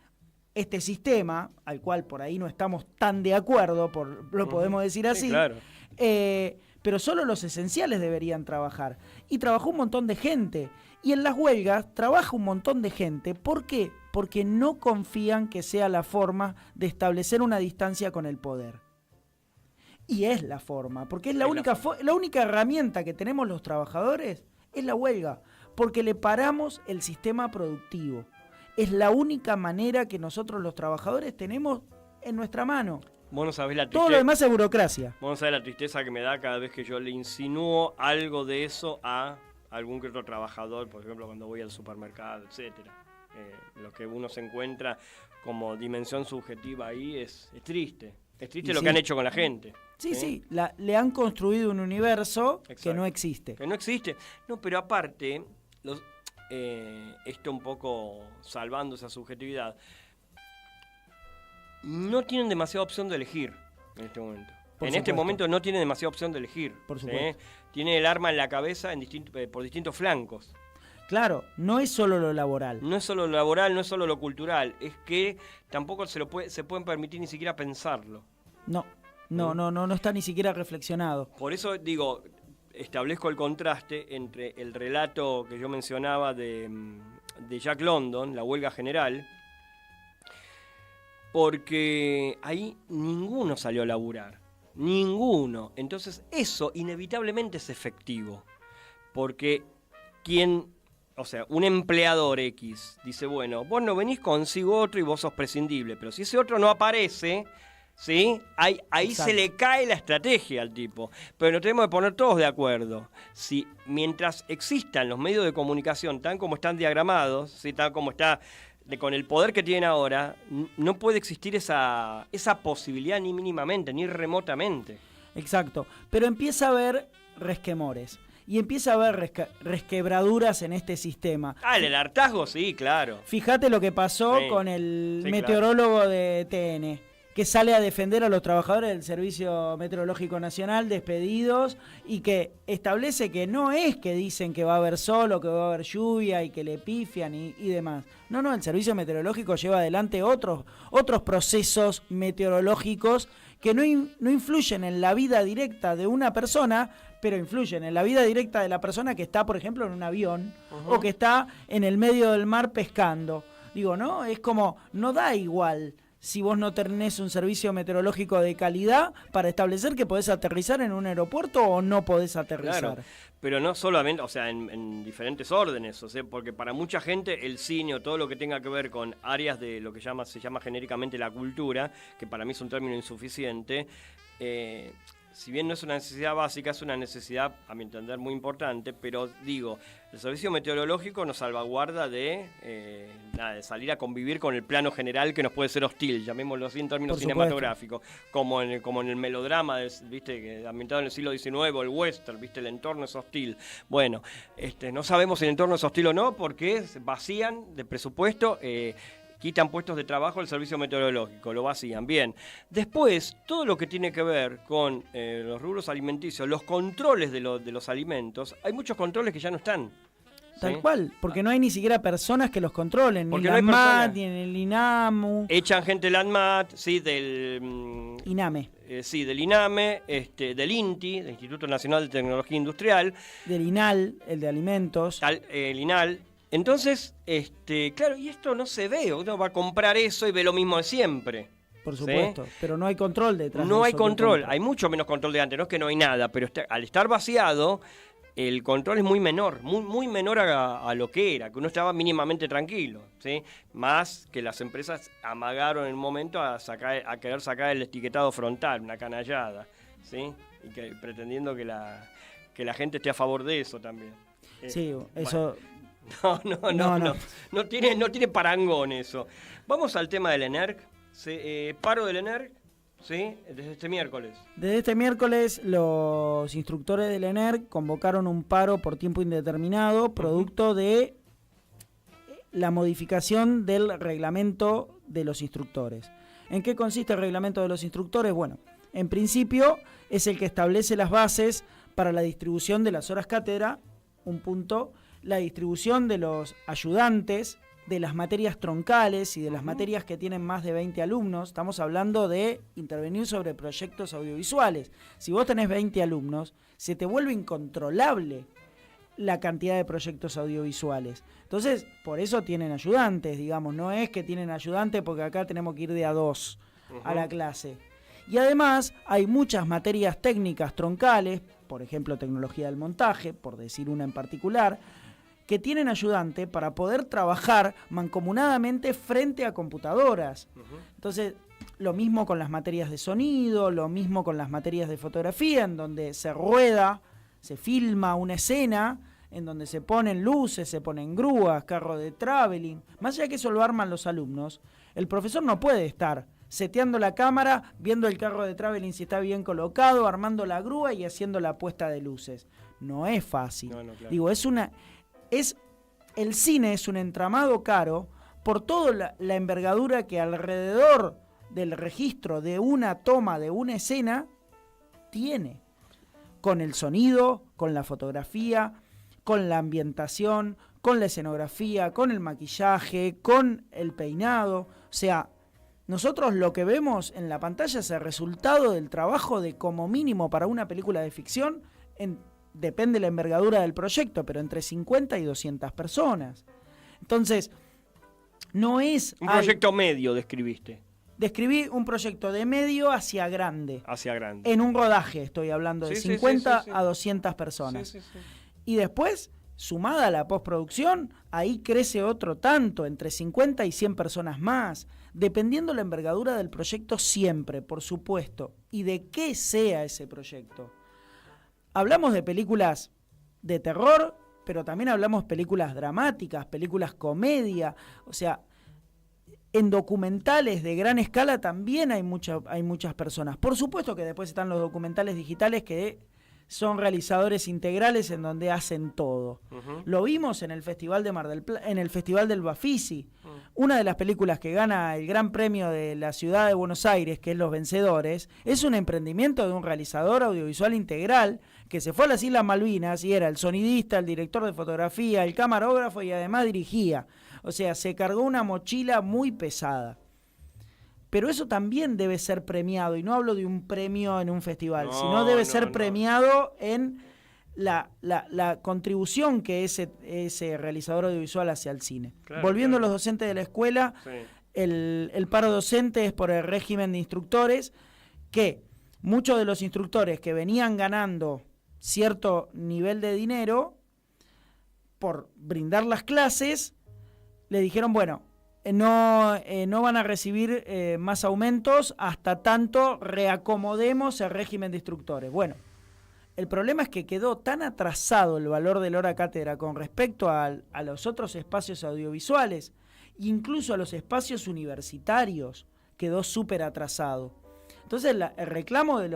este sistema, al cual por ahí no estamos tan de acuerdo, lo podemos decir así, sí, claro. Pero solo los esenciales deberían trabajar. Y trabajó un montón de gente. Y en las huelgas trabaja un montón de gente. ¿Por qué? Porque no confían que sea la forma de establecer una distancia con el poder. Y es la forma, porque es la única herramienta que tenemos los trabajadores, es la huelga, porque le paramos el sistema productivo. Es la única manera que nosotros los trabajadores tenemos en nuestra mano. Vos no sabés la tristeza. Todo lo demás es burocracia. Vos no sabés la tristeza que me da cada vez que yo le insinúo algo de eso a algún que otro trabajador, por ejemplo, cuando voy al supermercado, etcétera. Lo que uno se encuentra como dimensión subjetiva ahí es triste. Es triste lo que han hecho con la gente. Sí. Le han construido un universo que no existe. Que no existe. No, pero aparte, esto un poco salvando esa subjetividad, no tienen demasiada opción de elegir en este momento. Este momento no tienen demasiada opción de elegir. Por supuesto. Tiene el arma en la cabeza por distintos flancos. Claro, no es solo lo laboral. No es solo lo laboral, no es solo lo cultural. Es que tampoco se pueden permitir ni siquiera pensarlo. No está ni siquiera reflexionado. Por eso digo, establezco el contraste entre el relato que yo mencionaba de Jack London, La huelga general, porque ahí ninguno salió a laburar, ninguno. Entonces eso inevitablemente es efectivo, porque un empleador X dice, bueno, vos no venís, consigo otro y vos sos prescindible, pero si ese otro no aparece, ¿sí? Ahí se le cae la estrategia al tipo. Pero nos tenemos que poner todos de acuerdo. Si mientras existan los medios de comunicación tan como están diagramados, ¿sí? Tan como está, con el poder que tienen ahora, no puede existir esa posibilidad ni mínimamente, ni remotamente. Exacto. Pero empieza a haber resquemores. Y empieza a haber resquebraduras en este sistema. El hartazgo, sí, claro. Fíjate lo que pasó con el meteorólogo de TN, que sale a defender a los trabajadores del Servicio Meteorológico Nacional despedidos y que establece que no es que dicen que va a haber sol o que va a haber lluvia y que le pifian y demás. No, el Servicio Meteorológico lleva adelante otros procesos meteorológicos que no influyen en la vida directa de una persona, pero influyen en la vida directa de la persona que está, por ejemplo, en un avión o que está en el medio del mar pescando. Digo, ¿no? Es como, no da igual si vos no tenés un servicio meteorológico de calidad para establecer que podés aterrizar en un aeropuerto o no podés aterrizar. Claro, pero no solamente, o sea, en diferentes órdenes, o sea, porque para mucha gente el cine o todo lo que tenga que ver con áreas de lo que se llama genéricamente la cultura, que para mí es un término insuficiente, si bien no es una necesidad básica, es una necesidad, a mi entender, muy importante, pero digo, el servicio meteorológico nos salvaguarda de salir a convivir con el plano general que nos puede ser hostil, llamémoslo así en términos cinematográficos, como en el melodrama, viste, que ambientado en el siglo XIX, o el western, viste, el entorno es hostil. Bueno, no sabemos si el entorno es hostil o no, porque vacían de presupuesto, quitan puestos de trabajo del servicio meteorológico, lo vacían. Bien, después, todo lo que tiene que ver con los rubros alimenticios, los controles de los alimentos, hay muchos controles que ya no están. Tal cual, porque no hay ni siquiera personas que los controlen, porque ni la ANMAT, ni en el INAMU. Echan gente del ANMAT, sí, del INAME. Sí, del INAME, del INTI, del Instituto Nacional de Tecnología Industrial. Del INAL, el de alimentos. El INAL. Entonces, claro, y esto no se ve, uno va a comprar eso y ve lo mismo de siempre. Por supuesto, ¿sí? Pero no hay control detrás. No hay control, hay mucho menos control de antes, no es que no hay nada, pero al estar vaciado, el control es muy menor, muy menor a lo que era, que uno estaba mínimamente tranquilo, ¿sí? Más que las empresas amagaron en un momento a querer sacar el etiquetado frontal, una canallada, ¿sí? Y pretendiendo que la gente esté a favor de eso también. Sí, eso... Bueno. No tiene parangón eso. Vamos al tema del ENERC. Paro del ENERC, ¿sí? Desde este miércoles. Desde este miércoles los instructores del ENERC convocaron un paro por tiempo indeterminado, producto de la modificación del reglamento de los instructores. ¿En qué consiste el reglamento de los instructores? Bueno, en principio es el que establece las bases para la distribución de las horas cátedra, un punto, la distribución de los ayudantes, de las materias troncales y de las materias que tienen más de 20 alumnos. Estamos hablando de intervenir sobre proyectos audiovisuales. Si vos tenés 20 alumnos, se te vuelve incontrolable la cantidad de proyectos audiovisuales. Entonces, por eso tienen ayudantes, digamos. No es que tienen ayudantes porque acá tenemos que ir de a 2 a la clase. Y además hay muchas materias técnicas troncales, por ejemplo, tecnología del montaje, por decir una en particular, que tienen ayudante para poder trabajar mancomunadamente frente a computadoras. Entonces, lo mismo con las materias de sonido, lo mismo con las materias de fotografía, en donde se rueda, se filma una escena, en donde se ponen luces, se ponen grúas, carro de traveling. Más allá que eso lo arman los alumnos, el profesor no puede estar seteando la cámara, viendo el carro de traveling si está bien colocado, armando la grúa y haciendo la puesta de luces. No es fácil. No, claro. Digo, el cine es un entramado caro por toda la envergadura que alrededor del registro de una toma, de una escena, tiene. Con el sonido, con la fotografía, con la ambientación, con la escenografía, con el maquillaje, con el peinado. O sea, nosotros lo que vemos en la pantalla es el resultado del trabajo de, como mínimo para una película de ficción, depende de la envergadura del proyecto, pero entre 50 y 200 personas. Entonces, no es... Un proyecto medio describiste. Describí un proyecto de medio hacia grande. Hacia grande. En un rodaje estoy hablando de 50 a 200 personas. Sí. Y después, sumada a la postproducción, ahí crece otro tanto, entre 50 y 100 personas más, dependiendo la envergadura del proyecto siempre, por supuesto, y de qué sea ese proyecto. Hablamos de películas de terror, pero también hablamos películas dramáticas, películas comedia. O sea, en documentales de gran escala también hay muchas personas. Por supuesto que después están los documentales digitales que son realizadores integrales en donde hacen todo. Lo vimos en el Festival de en el Festival del Bafisi. Una de las películas que gana el Gran Premio de la Ciudad de Buenos Aires, que es Los Vencedores, es un emprendimiento de un realizador audiovisual integral que se fue a las Islas Malvinas y era el sonidista, el director de fotografía, el camarógrafo y además dirigía. O sea, se cargó una mochila muy pesada. Pero eso también debe ser premiado, y no hablo de un premio en un festival, sino debe ser premiado en la contribución que ese realizador audiovisual hace al cine. Claro, volviendo a los docentes de la escuela, el paro docente es por el régimen de instructores, que muchos de los instructores que venían ganando cierto nivel de dinero por brindar las clases, le dijeron, bueno, no van a recibir más aumentos hasta tanto reacomodemos el régimen de instructores. Bueno, el problema es que quedó tan atrasado el valor de la hora cátedra con respecto a los otros espacios audiovisuales, incluso a los espacios universitarios, quedó súper atrasado. Entonces el reclamo de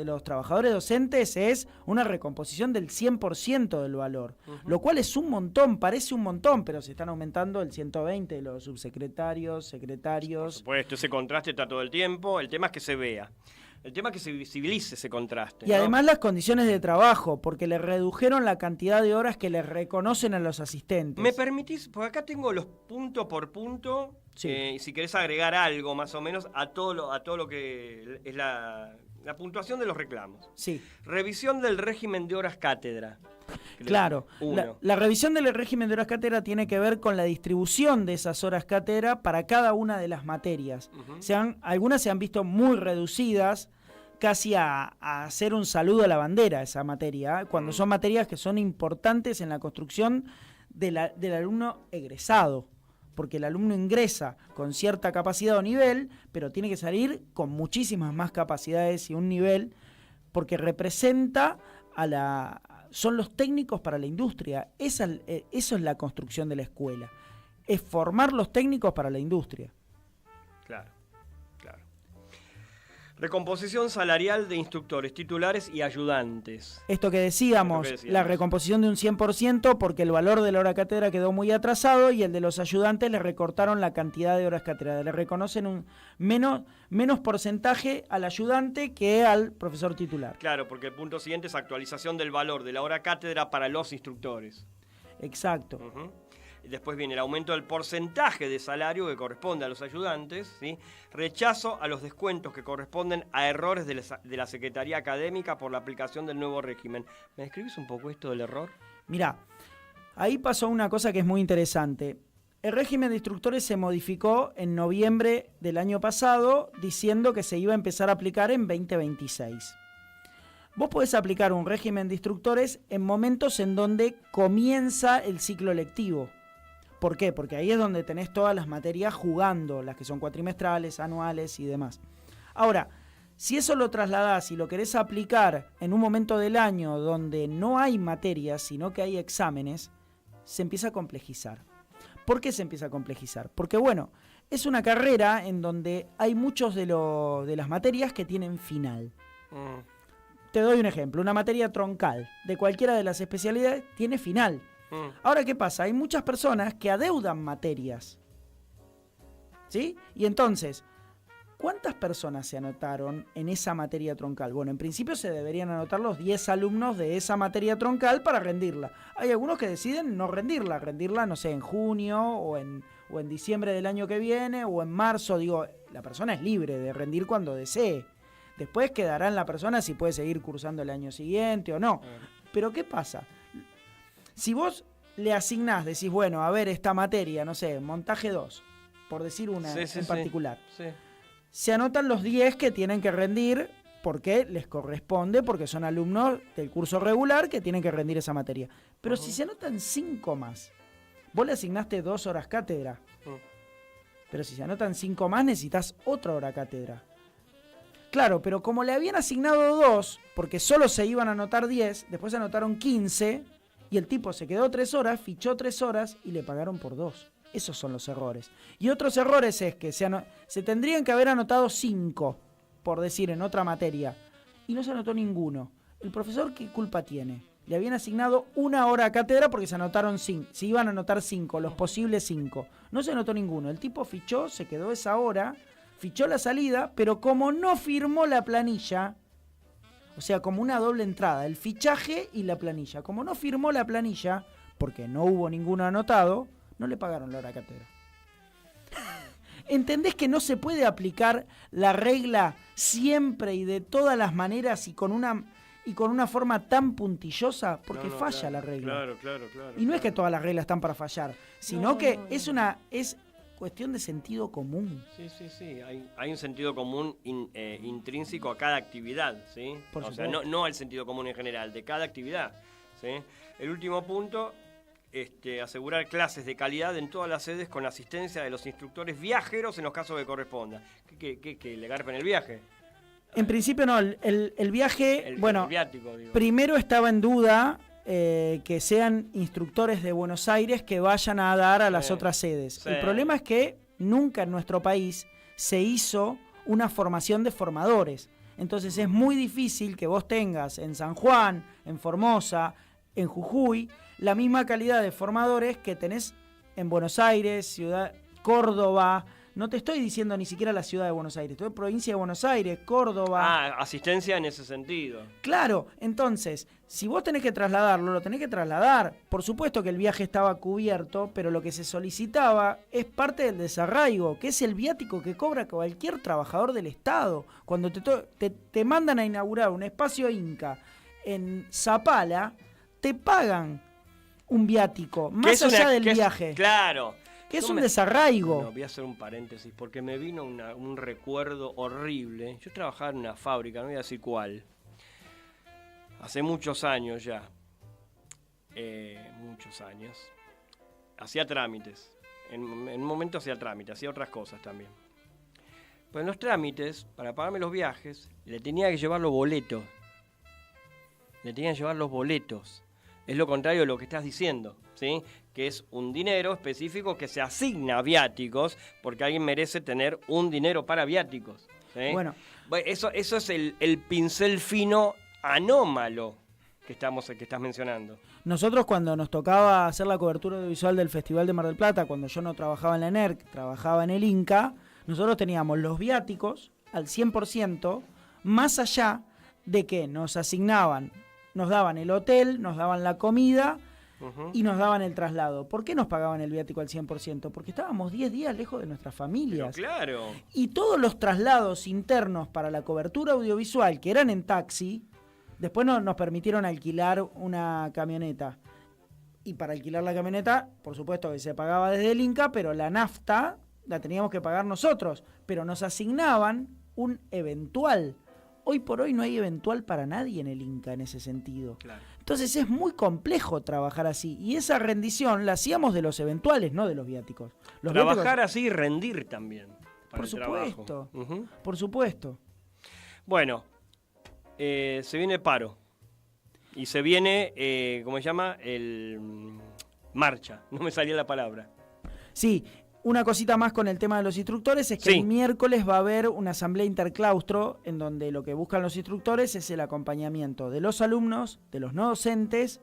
los trabajadores docentes es una recomposición del 100% del valor, lo cual es un montón, parece un montón, pero se están aumentando el 120 de los subsecretarios, secretarios. Por supuesto, ese contraste está todo el tiempo, el tema es que se vea. El tema es que se visibilice ese contraste. Y además las condiciones de trabajo, porque le redujeron la cantidad de horas que les reconocen a los asistentes. ¿Me permitís? Porque acá tengo los punto por punto, sí. Y si querés agregar algo más o menos a todo lo que es la puntuación de los reclamos. Sí. Revisión del régimen de horas cátedra. Claro, la revisión del régimen de horas cátedra tiene que ver con la distribución de esas horas cátedra para cada una de las materias. Algunas se han visto muy reducidas, casi a hacer un saludo a la bandera esa materia, cuando son materias que son importantes en la construcción del alumno egresado, porque el alumno ingresa con cierta capacidad o nivel, pero tiene que salir con muchísimas más capacidades y un nivel, porque representa son los técnicos para la industria. Eso es la construcción de la escuela. Es formar los técnicos para la industria. Claro. Recomposición salarial de instructores, titulares y ayudantes. Esto que decíamos, la recomposición de un 100% porque el valor de la hora cátedra quedó muy atrasado y el de los ayudantes le recortaron la cantidad de horas cátedra. Le reconocen un menos porcentaje al ayudante que al profesor titular. Claro, porque el punto siguiente es actualización del valor de la hora cátedra para los instructores. Exacto. Después viene el aumento del porcentaje de salario que corresponde a los ayudantes, ¿sí? Rechazo a los descuentos que corresponden a errores de la Secretaría Académica por la aplicación del nuevo régimen. ¿Me describís un poco esto del error? Mirá, ahí pasó una cosa que es muy interesante. El régimen de instructores se modificó en noviembre del año pasado diciendo que se iba a empezar a aplicar en 2026. Vos podés aplicar un régimen de instructores en momentos en donde comienza el ciclo lectivo. ¿Por qué? Porque ahí es donde tenés todas las materias jugando, las que son cuatrimestrales, anuales y demás. Ahora, si eso lo trasladás y lo querés aplicar en un momento del año donde no hay materias, sino que hay exámenes, se empieza a complejizar. ¿Por qué se empieza a complejizar? Porque, bueno, es una carrera en donde hay muchos de las materias que tienen final. Te doy un ejemplo, una materia troncal de cualquiera de las especialidades tiene final. Ahora, ¿qué pasa? Hay muchas personas que adeudan materias, ¿sí? Y entonces, ¿cuántas personas se anotaron en esa materia troncal? Bueno, en principio se deberían anotar los 10 alumnos de esa materia troncal para rendirla. Hay algunos que deciden no rendirla, no sé, en junio o en diciembre del año que viene o en marzo. Digo, la persona es libre de rendir cuando desee. Después quedará en la persona si puede seguir cursando el año siguiente o no. Pero ¿qué pasa? Si vos le asignás, decís, bueno, a ver, esta materia, no sé, montaje 2, por decir una en particular, se anotan los 10 que tienen que rendir porque les corresponde, porque son alumnos del curso regular que tienen que rendir esa materia. Pero si se anotan 5 más, vos le asignaste 2 horas cátedra, pero si se anotan 5 más necesitas otra hora cátedra. Claro, pero como le habían asignado 2, porque solo se iban a anotar 10, después se anotaron 15, y el tipo se quedó 3 horas, fichó 3 horas y le pagaron por 2. Esos son los errores. Y otros errores es que se tendrían que haber anotado 5, por decir, en otra materia, y no se anotó ninguno. ¿El profesor qué culpa tiene? Le habían asignado 1 hora a cátedra porque se anotaron 5, se iban a anotar 5, los posibles 5. No se anotó ninguno. El tipo fichó, se quedó esa hora, fichó la salida, pero como no firmó la planilla, o sea, como una doble entrada, el fichaje y la planilla. Como no firmó la planilla, porque no hubo ninguno anotado, no le pagaron la hora cátedra. ¿Entendés que no se puede aplicar la regla siempre y de todas las maneras y con una forma tan puntillosa? Porque falla la regla. Claro. Y no es que todas las reglas están para fallar, sino es cuestión de sentido común. Sí. Hay un sentido común intrínseco a cada actividad, ¿sí? Por o sea, supuesto. no al sentido común en general, de cada actividad, ¿sí? El último punto, asegurar clases de calidad en todas las sedes con asistencia de los instructores viajeros en los casos que corresponda. ¿Que le garpen el viaje? En principio no, el viaje, El viático, digo. primero estaba en duda que sean instructores de Buenos Aires que vayan a dar a las otras sedes. Sí. El problema es que nunca en nuestro país se hizo una formación de formadores. Entonces es muy difícil que vos tengas en San Juan, en Formosa, en Jujuy, la misma calidad de formadores que tenés en Buenos Aires, Ciudad Córdoba. No te estoy diciendo ni siquiera la ciudad de Buenos Aires, estoy en provincia de Buenos Aires, Córdoba. Asistencia en ese sentido. Claro, entonces, si vos tenés que trasladarlo, lo tenés que trasladar. Por supuesto que el viaje estaba cubierto, pero lo que se solicitaba es parte del desarraigo, que es el viático que cobra cualquier trabajador del Estado. Cuando te mandan a inaugurar un espacio Inca en Zapala, te pagan un viático, más allá del viaje. Claro. Que es un desarraigo. No, voy a hacer un paréntesis, porque me vino un recuerdo horrible. Yo trabajaba en una fábrica, no voy a decir cuál, hace muchos años ya. Muchos años. Hacía trámites. En un momento hacía trámites, hacía otras cosas también. Pero en los trámites, para pagarme los viajes, le tenía que llevar los boletos. Es lo contrario de lo que estás diciendo, ¿sí? Que es un dinero específico que se asigna a viáticos, porque alguien merece tener un dinero para viáticos, ¿sí? Bueno, eso es el pincel fino anómalo que estás mencionando. nosotros cuando nos tocaba hacer la cobertura audiovisual del Festival de Mar del Plata, cuando yo no trabajaba en la ENERC, trabajaba en el Inca, nosotros teníamos los viáticos al 100%, más allá de que nos asignaban, nos daban el hotel, nos daban la comida y nos daban el traslado. ¿Por qué nos pagaban el viático al 100%? Porque estábamos 10 días lejos de nuestras familias. Pero claro. Y todos los traslados internos para la cobertura audiovisual, que eran en taxi, después nos permitieron alquilar una camioneta. Y para alquilar la camioneta, por supuesto que se pagaba desde el Inca, pero la nafta la teníamos que pagar nosotros. Pero nos asignaban un eventual. Hoy por hoy no hay eventual para nadie en el Inca en ese sentido. Claro. Entonces es muy complejo trabajar así. Y esa rendición la hacíamos de los eventuales, no de los viáticos. Los Trabajar viáticos, así y rendir también. Para por el trabajo. supuesto, Ujú. por supuesto. Bueno, se viene el paro. Y se viene, ¿cómo se llama? Marcha. No me salía la palabra. Sí, una cosita más con el tema de los instructores es que Sí. el miércoles va a haber una asamblea interclaustro en donde lo que buscan los instructores es el acompañamiento de los alumnos, de los no docentes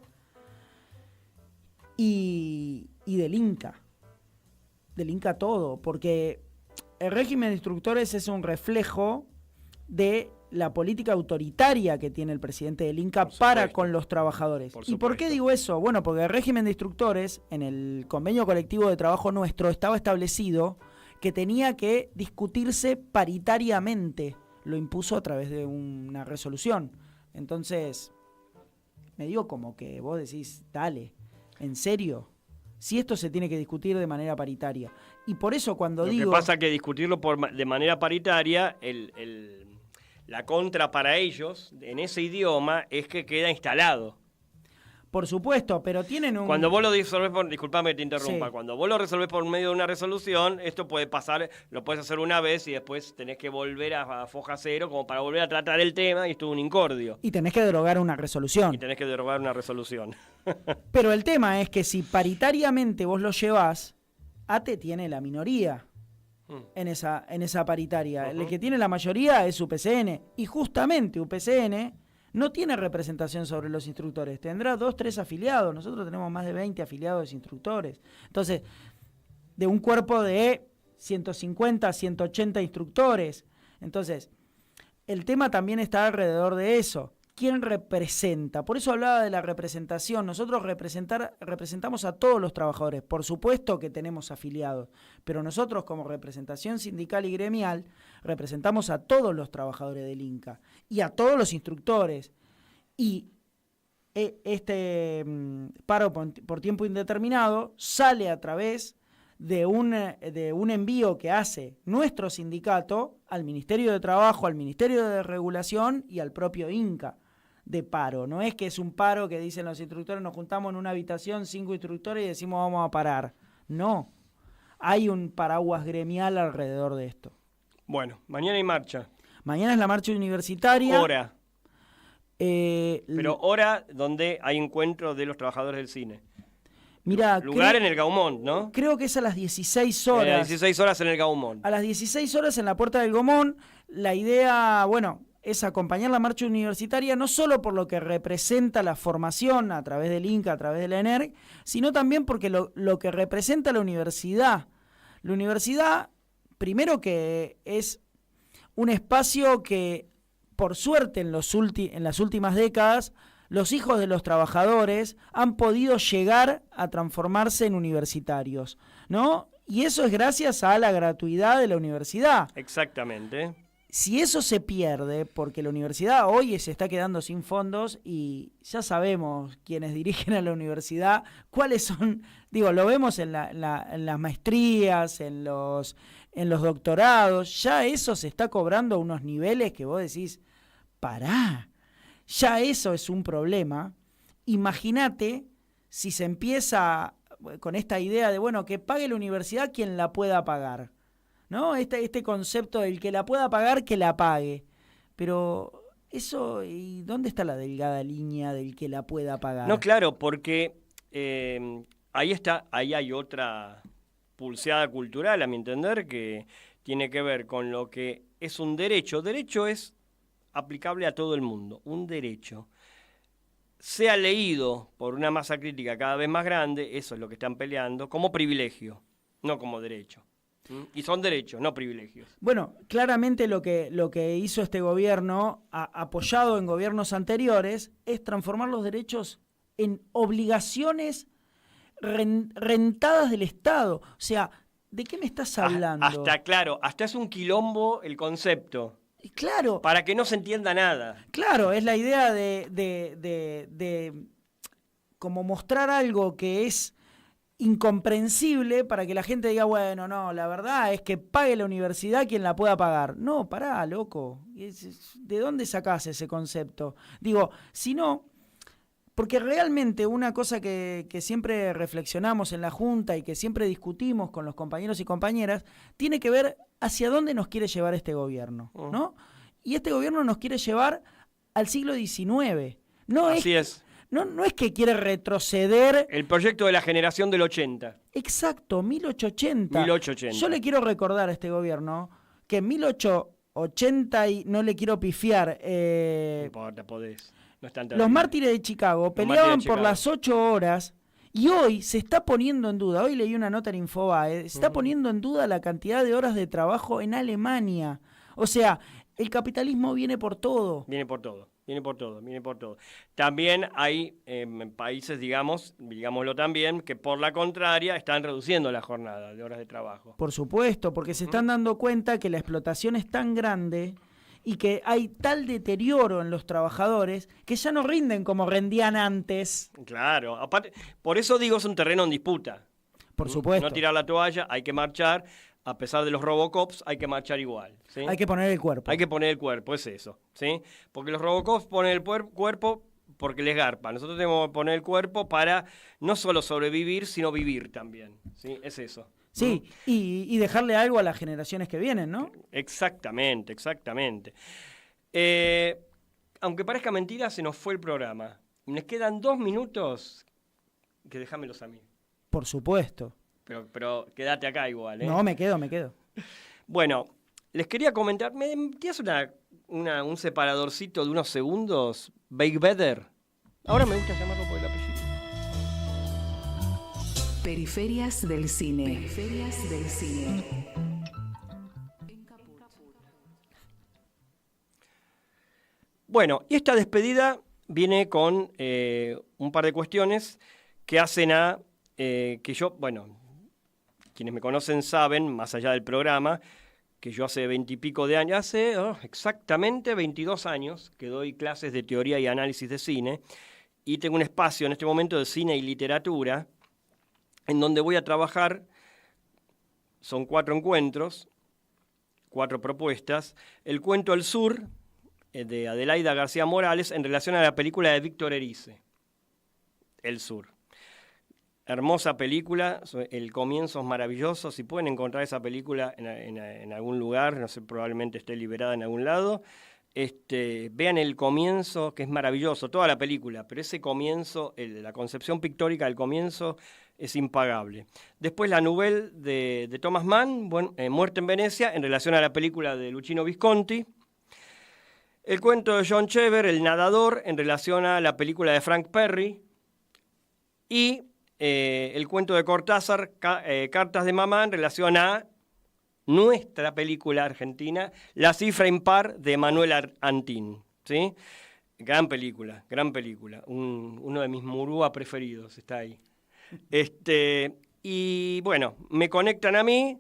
y del Inca. Del Inca todo, porque el régimen de instructores es un reflejo de la política autoritaria que tiene el presidente del Inca Por para supuesto. con los trabajadores. Por ¿Y por qué supuesto. digo eso? Bueno, porque el régimen de instructores, en el convenio colectivo de trabajo nuestro, estaba establecido que tenía que discutirse paritariamente. Lo impuso a través de una resolución. Entonces, me digo como que vos decís, dale, ¿en serio? Si esto se tiene que discutir de manera paritaria. Y por eso cuando Lo digo... que pasa es que discutirlo de manera paritaria, la contra para ellos, en ese idioma, es que queda instalado. Por supuesto, pero tienen un... Cuando vos lo resolvés disculpame que te interrumpa, Sí. cuando vos lo resolvés por medio de una resolución, esto puede pasar, lo puedes hacer una vez y después tenés que volver a foja cero como para volver a tratar el tema y esto es un incordio. Y tenés que derogar una resolución. Y tenés que derogar una resolución. Pero el tema es que si paritariamente vos lo llevás, ATE tiene la minoría en esa paritaria. Ujú. El que tiene la mayoría es UPCN. Y justamente UPCN no tiene representación sobre los instructores. Tendrá 2, 3 afiliados. Nosotros tenemos más de 20 afiliados de instructores. Entonces, de un cuerpo de 150, 180 instructores. Entonces, el tema también está alrededor de eso. ¿Quién representa? Por eso hablaba de la representación. Nosotros representamos a todos los trabajadores. Por supuesto que tenemos afiliados, pero nosotros como representación sindical y gremial representamos a todos los trabajadores del Inca y a todos los instructores. Y este paro por tiempo indeterminado sale a través de un envío que hace nuestro sindicato al Ministerio de Trabajo, al Ministerio de Regulación y al propio INCA de paro. No es que es un paro que dicen los instructores, nos juntamos en una habitación 5 instructores y decimos vamos a parar. No, hay un paraguas gremial alrededor de esto. Bueno, mañana hay marcha. Mañana es la marcha universitaria. Hora. Pero hora donde hay encuentro de los trabajadores del cine. Mirá, Lugar en el Gaumont, ¿no? Creo que es a las 16 horas. A las 16 horas en el Gaumont. A las 16 horas en la Puerta del Gaumont. La idea, bueno, es acompañar la marcha universitaria, no solo por lo que representa la formación a través del INCA, a través de la ENERG, sino también porque lo que representa la universidad. La universidad, primero que es un espacio que, por suerte, en las últimas décadas, los hijos de los trabajadores han podido llegar a transformarse en universitarios, ¿no? Y eso es gracias a la gratuidad de la universidad. Exactamente. Si eso se pierde, porque la universidad hoy se está quedando sin fondos y ya sabemos quienes dirigen a la universidad, cuáles son, digo, lo vemos en las maestrías, en los doctorados, ya eso se está cobrando a unos niveles que vos decís, pará. Ya eso es un problema. Imagínate si se empieza con esta idea de, bueno, que pague la universidad quien la pueda pagar, ¿no? Este concepto del que la pueda pagar, que la pague. Pero eso, ¿y dónde está la delgada línea del que la pueda pagar? No, claro, porque ahí hay otra pulseada cultural, a mi entender, que tiene que ver con lo que es un derecho. Derecho es aplicable a todo el mundo, un derecho. Sea leído por una masa crítica cada vez más grande, eso es lo que están peleando, como privilegio, no como derecho. Y son derechos, no privilegios. Bueno, claramente lo que hizo este gobierno, apoyado en gobiernos anteriores, es transformar los derechos en obligaciones rentadas del Estado. O sea, ¿de qué me estás hablando? Hasta es un quilombo el concepto. Claro. Para que no se entienda nada. Claro, es la idea de como mostrar algo que es incomprensible para que la gente diga, bueno, no, la verdad es que pague la universidad quien la pueda pagar. No, pará, loco. ¿De dónde sacás ese concepto? Digo, si no, porque realmente una cosa que siempre reflexionamos en la Junta y que siempre discutimos con los compañeros y compañeras, tiene que ver hacia dónde nos quiere llevar este gobierno, ¿no? Y este gobierno nos quiere llevar al siglo XIX. Así es. No es que quiere retroceder. El proyecto de la generación del 80. Exacto, 1880. 1880. Yo le quiero recordar a este gobierno que en 1880, y no le quiero pifiar, no importa, podés. No es tan terrible. Los mártires de Chicago peleaban por las 8 horas y hoy se está poniendo en duda, hoy leí una nota en Infobae, se está poniendo en duda la cantidad de horas de trabajo en Alemania. O sea, el capitalismo viene por todo. Viene por todo. También hay países, digámoslo también, que por la contraria están reduciendo la jornada de horas de trabajo. Por supuesto, porque se están dando cuenta que la explotación es tan grande y que hay tal deterioro en los trabajadores que ya no rinden como rendían antes. Claro, aparte, por eso digo, es un terreno en disputa. Por supuesto. No tirar la toalla, hay que marchar. A pesar de los Robocops, hay que marchar igual. ¿Sí? Hay que poner el cuerpo. Hay que poner el cuerpo, es eso. ¿Sí? Porque los Robocops ponen el cuerpo porque les garpa. Nosotros tenemos que poner el cuerpo para no solo sobrevivir, sino vivir también. ¿Sí? Es eso. Sí, y dejarle algo a las generaciones que vienen, ¿no? Exactamente. Aunque parezca mentira, se nos fue el programa. Nos quedan 2 minutos que déjamelos a mí. Por supuesto. Pero quédate acá igual, ¿eh? No, me quedo. Bueno, les quería comentar, ¿me tienes un separadorcito de unos segundos? Bake Better. Ahora me gusta llamarlo por el apellido. Periferias del cine. Bueno, y esta despedida viene con un par de cuestiones que hacen a que yo, bueno, quienes me conocen saben, más allá del programa, que yo hace 20 y pico de años, exactamente 22 años que doy clases de teoría y análisis de cine, y tengo un espacio en este momento de cine y literatura, en donde voy a trabajar son 4 encuentros, 4 propuestas. El cuento El Sur, de Adelaida García Morales, en relación a la película de Víctor Erice, El Sur. Hermosa película, el comienzo es maravilloso. Si pueden encontrar esa película en algún lugar, no sé, probablemente esté liberada en algún lado, vean el comienzo, que es maravilloso, toda la película, pero ese comienzo, la concepción pictórica del comienzo es impagable. Después la novela de Thomas Mann, Muerte en Venecia, en relación a la película de Luchino Visconti. El cuento de John Cheever, El Nadador, en relación a la película de Frank Perry. Y el cuento de Cortázar, Cartas de Mamá, en relación a nuestra película argentina, La cifra impar, de Manuel Antín, ¿sí? Gran película, gran película. Uno de mis Murúa preferidos está ahí. Y bueno, me conectan a mí.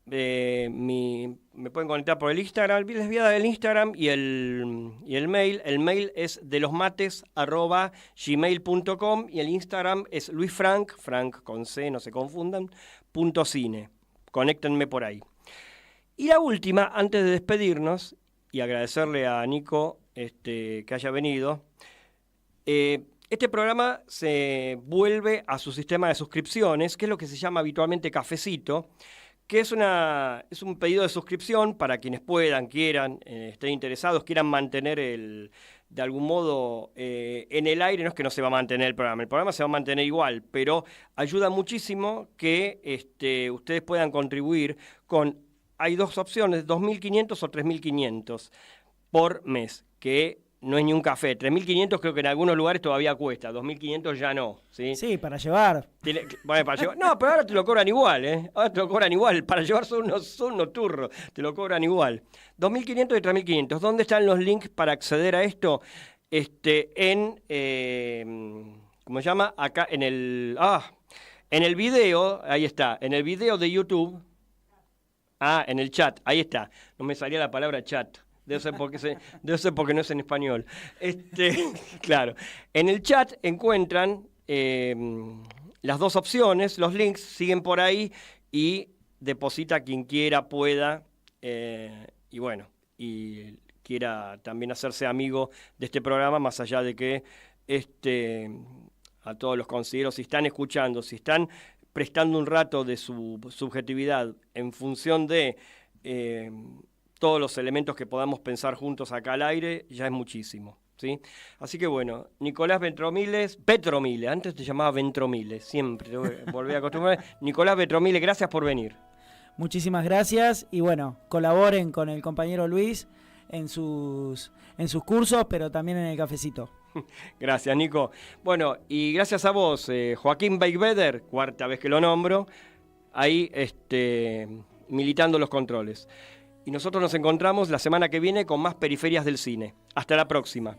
Me pueden conectar por el Instagram, les voy a dar el Instagram y el mail. El mail es delosmates@gmail.com y el Instagram es luisfrank, Frank con C, no se confundan, .cine. Conéctenme por ahí. Y la última, antes de despedirnos y agradecerle a Nico que haya venido, este programa se vuelve a su sistema de suscripciones, que es lo que se llama habitualmente Cafecito, que es un pedido de suscripción para quienes puedan, quieran, estén interesados, quieran mantener de algún modo en el aire. No es que no se va a mantener el programa se va a mantener igual, pero ayuda muchísimo que ustedes puedan contribuir hay 2 opciones, 2.500 o 3.500 por mes, que no es ni un café. 3.500 creo que en algunos lugares todavía cuesta, 2.500 ya no. Sí, para llevar. Bueno, para llevar. No, pero ahora te lo cobran igual, ¿eh? Ahora te lo cobran igual. Para llevar son unos turros, te lo cobran igual. 2.500 y 3.500. ¿Dónde están los links para acceder a esto? ¿Cómo se llama? Acá en el video, ahí está, en el video de YouTube. En el chat, ahí está. No me salía la palabra chat. Debe ser porque no es en español. Claro. En el chat encuentran las 2 opciones, los links, siguen por ahí y deposita quien quiera, pueda, y quiera también hacerse amigo de este programa, más allá de que a todos los considero, si están escuchando, si están prestando un rato de su subjetividad en función de todos los elementos que podamos pensar juntos acá al aire, ya es muchísimo, ¿sí? Así que bueno, Nicolás Ventromiles, antes te llamaba Ventromiles, siempre volví a acostumbrar. Nicolás Ventromiles, gracias por venir. Muchísimas gracias y bueno, colaboren con el compañero Luis en sus cursos, pero también en el cafecito. Gracias, Nico. Bueno, y gracias a vos, Joaquín Beigbeder, 4ª vez que lo nombro, ahí militando los controles. Y nosotros nos encontramos la semana que viene con más Periferias del Cine. Hasta la próxima.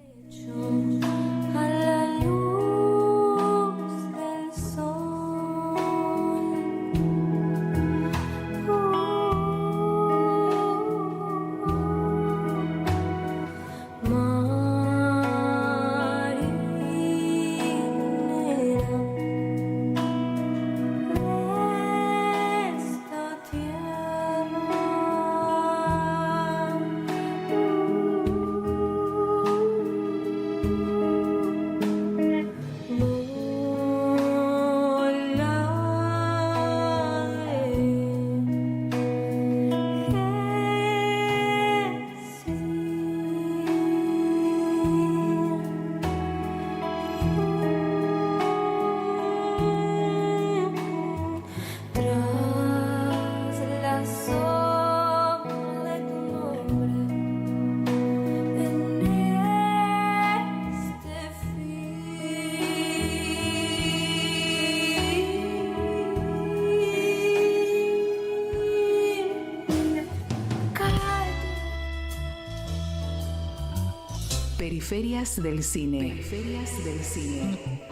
Periferias del Cine. Periferias del Cine.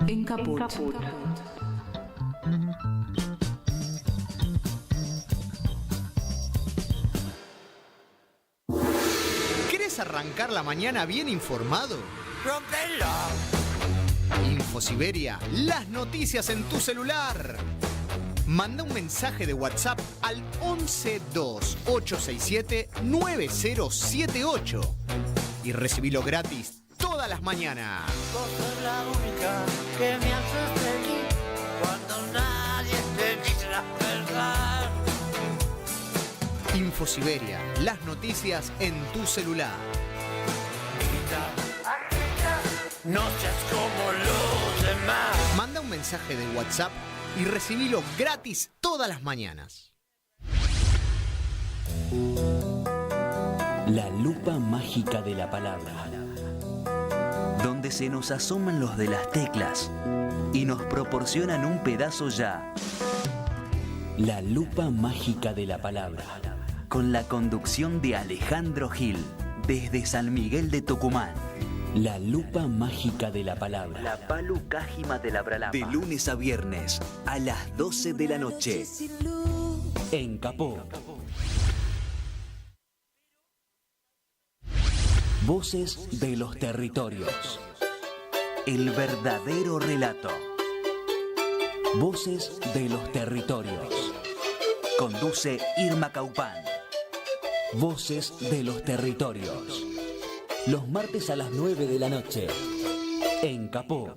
En Caput. ¿Querés arrancar la mañana bien informado? ¡Rompelo! Infosiberia, las noticias en tu celular. Manda un mensaje de WhatsApp al 1128679078 y recibilo gratis todas las mañanas. Vos sos la única que me hace feliz cuando nadie te dice la verdad. InfoSiberia, las noticias en tu celular. No seas como los demás. Manda un mensaje de WhatsApp y recibilo gratis todas las mañanas. La lupa mágica de la palabra, donde se nos asoman los de las teclas y nos proporcionan un pedazo ya. La lupa mágica de la palabra, con la conducción de Alejandro Gil, desde San Miguel de Tucumán. La lupa mágica de la palabra. La palu cájima de la bralapa. De lunes a viernes, a las 12 de la noche. En Capó. Voces de los territorios. El verdadero relato. Voces de los territorios. Conduce Irma Caupán. Voces de los territorios. Los martes a las 9 de la noche. En Capó.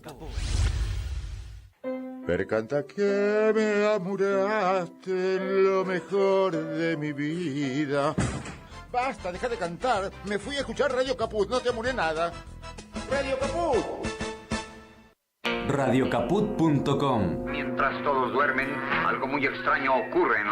Percanta que me amuraste en lo mejor de mi vida. Basta, deja de cantar. Me fui a escuchar Radio Caput, no te amuré nada. Radio Caput. Radiocaput.com. Mientras todos duermen, algo muy extraño ocurre en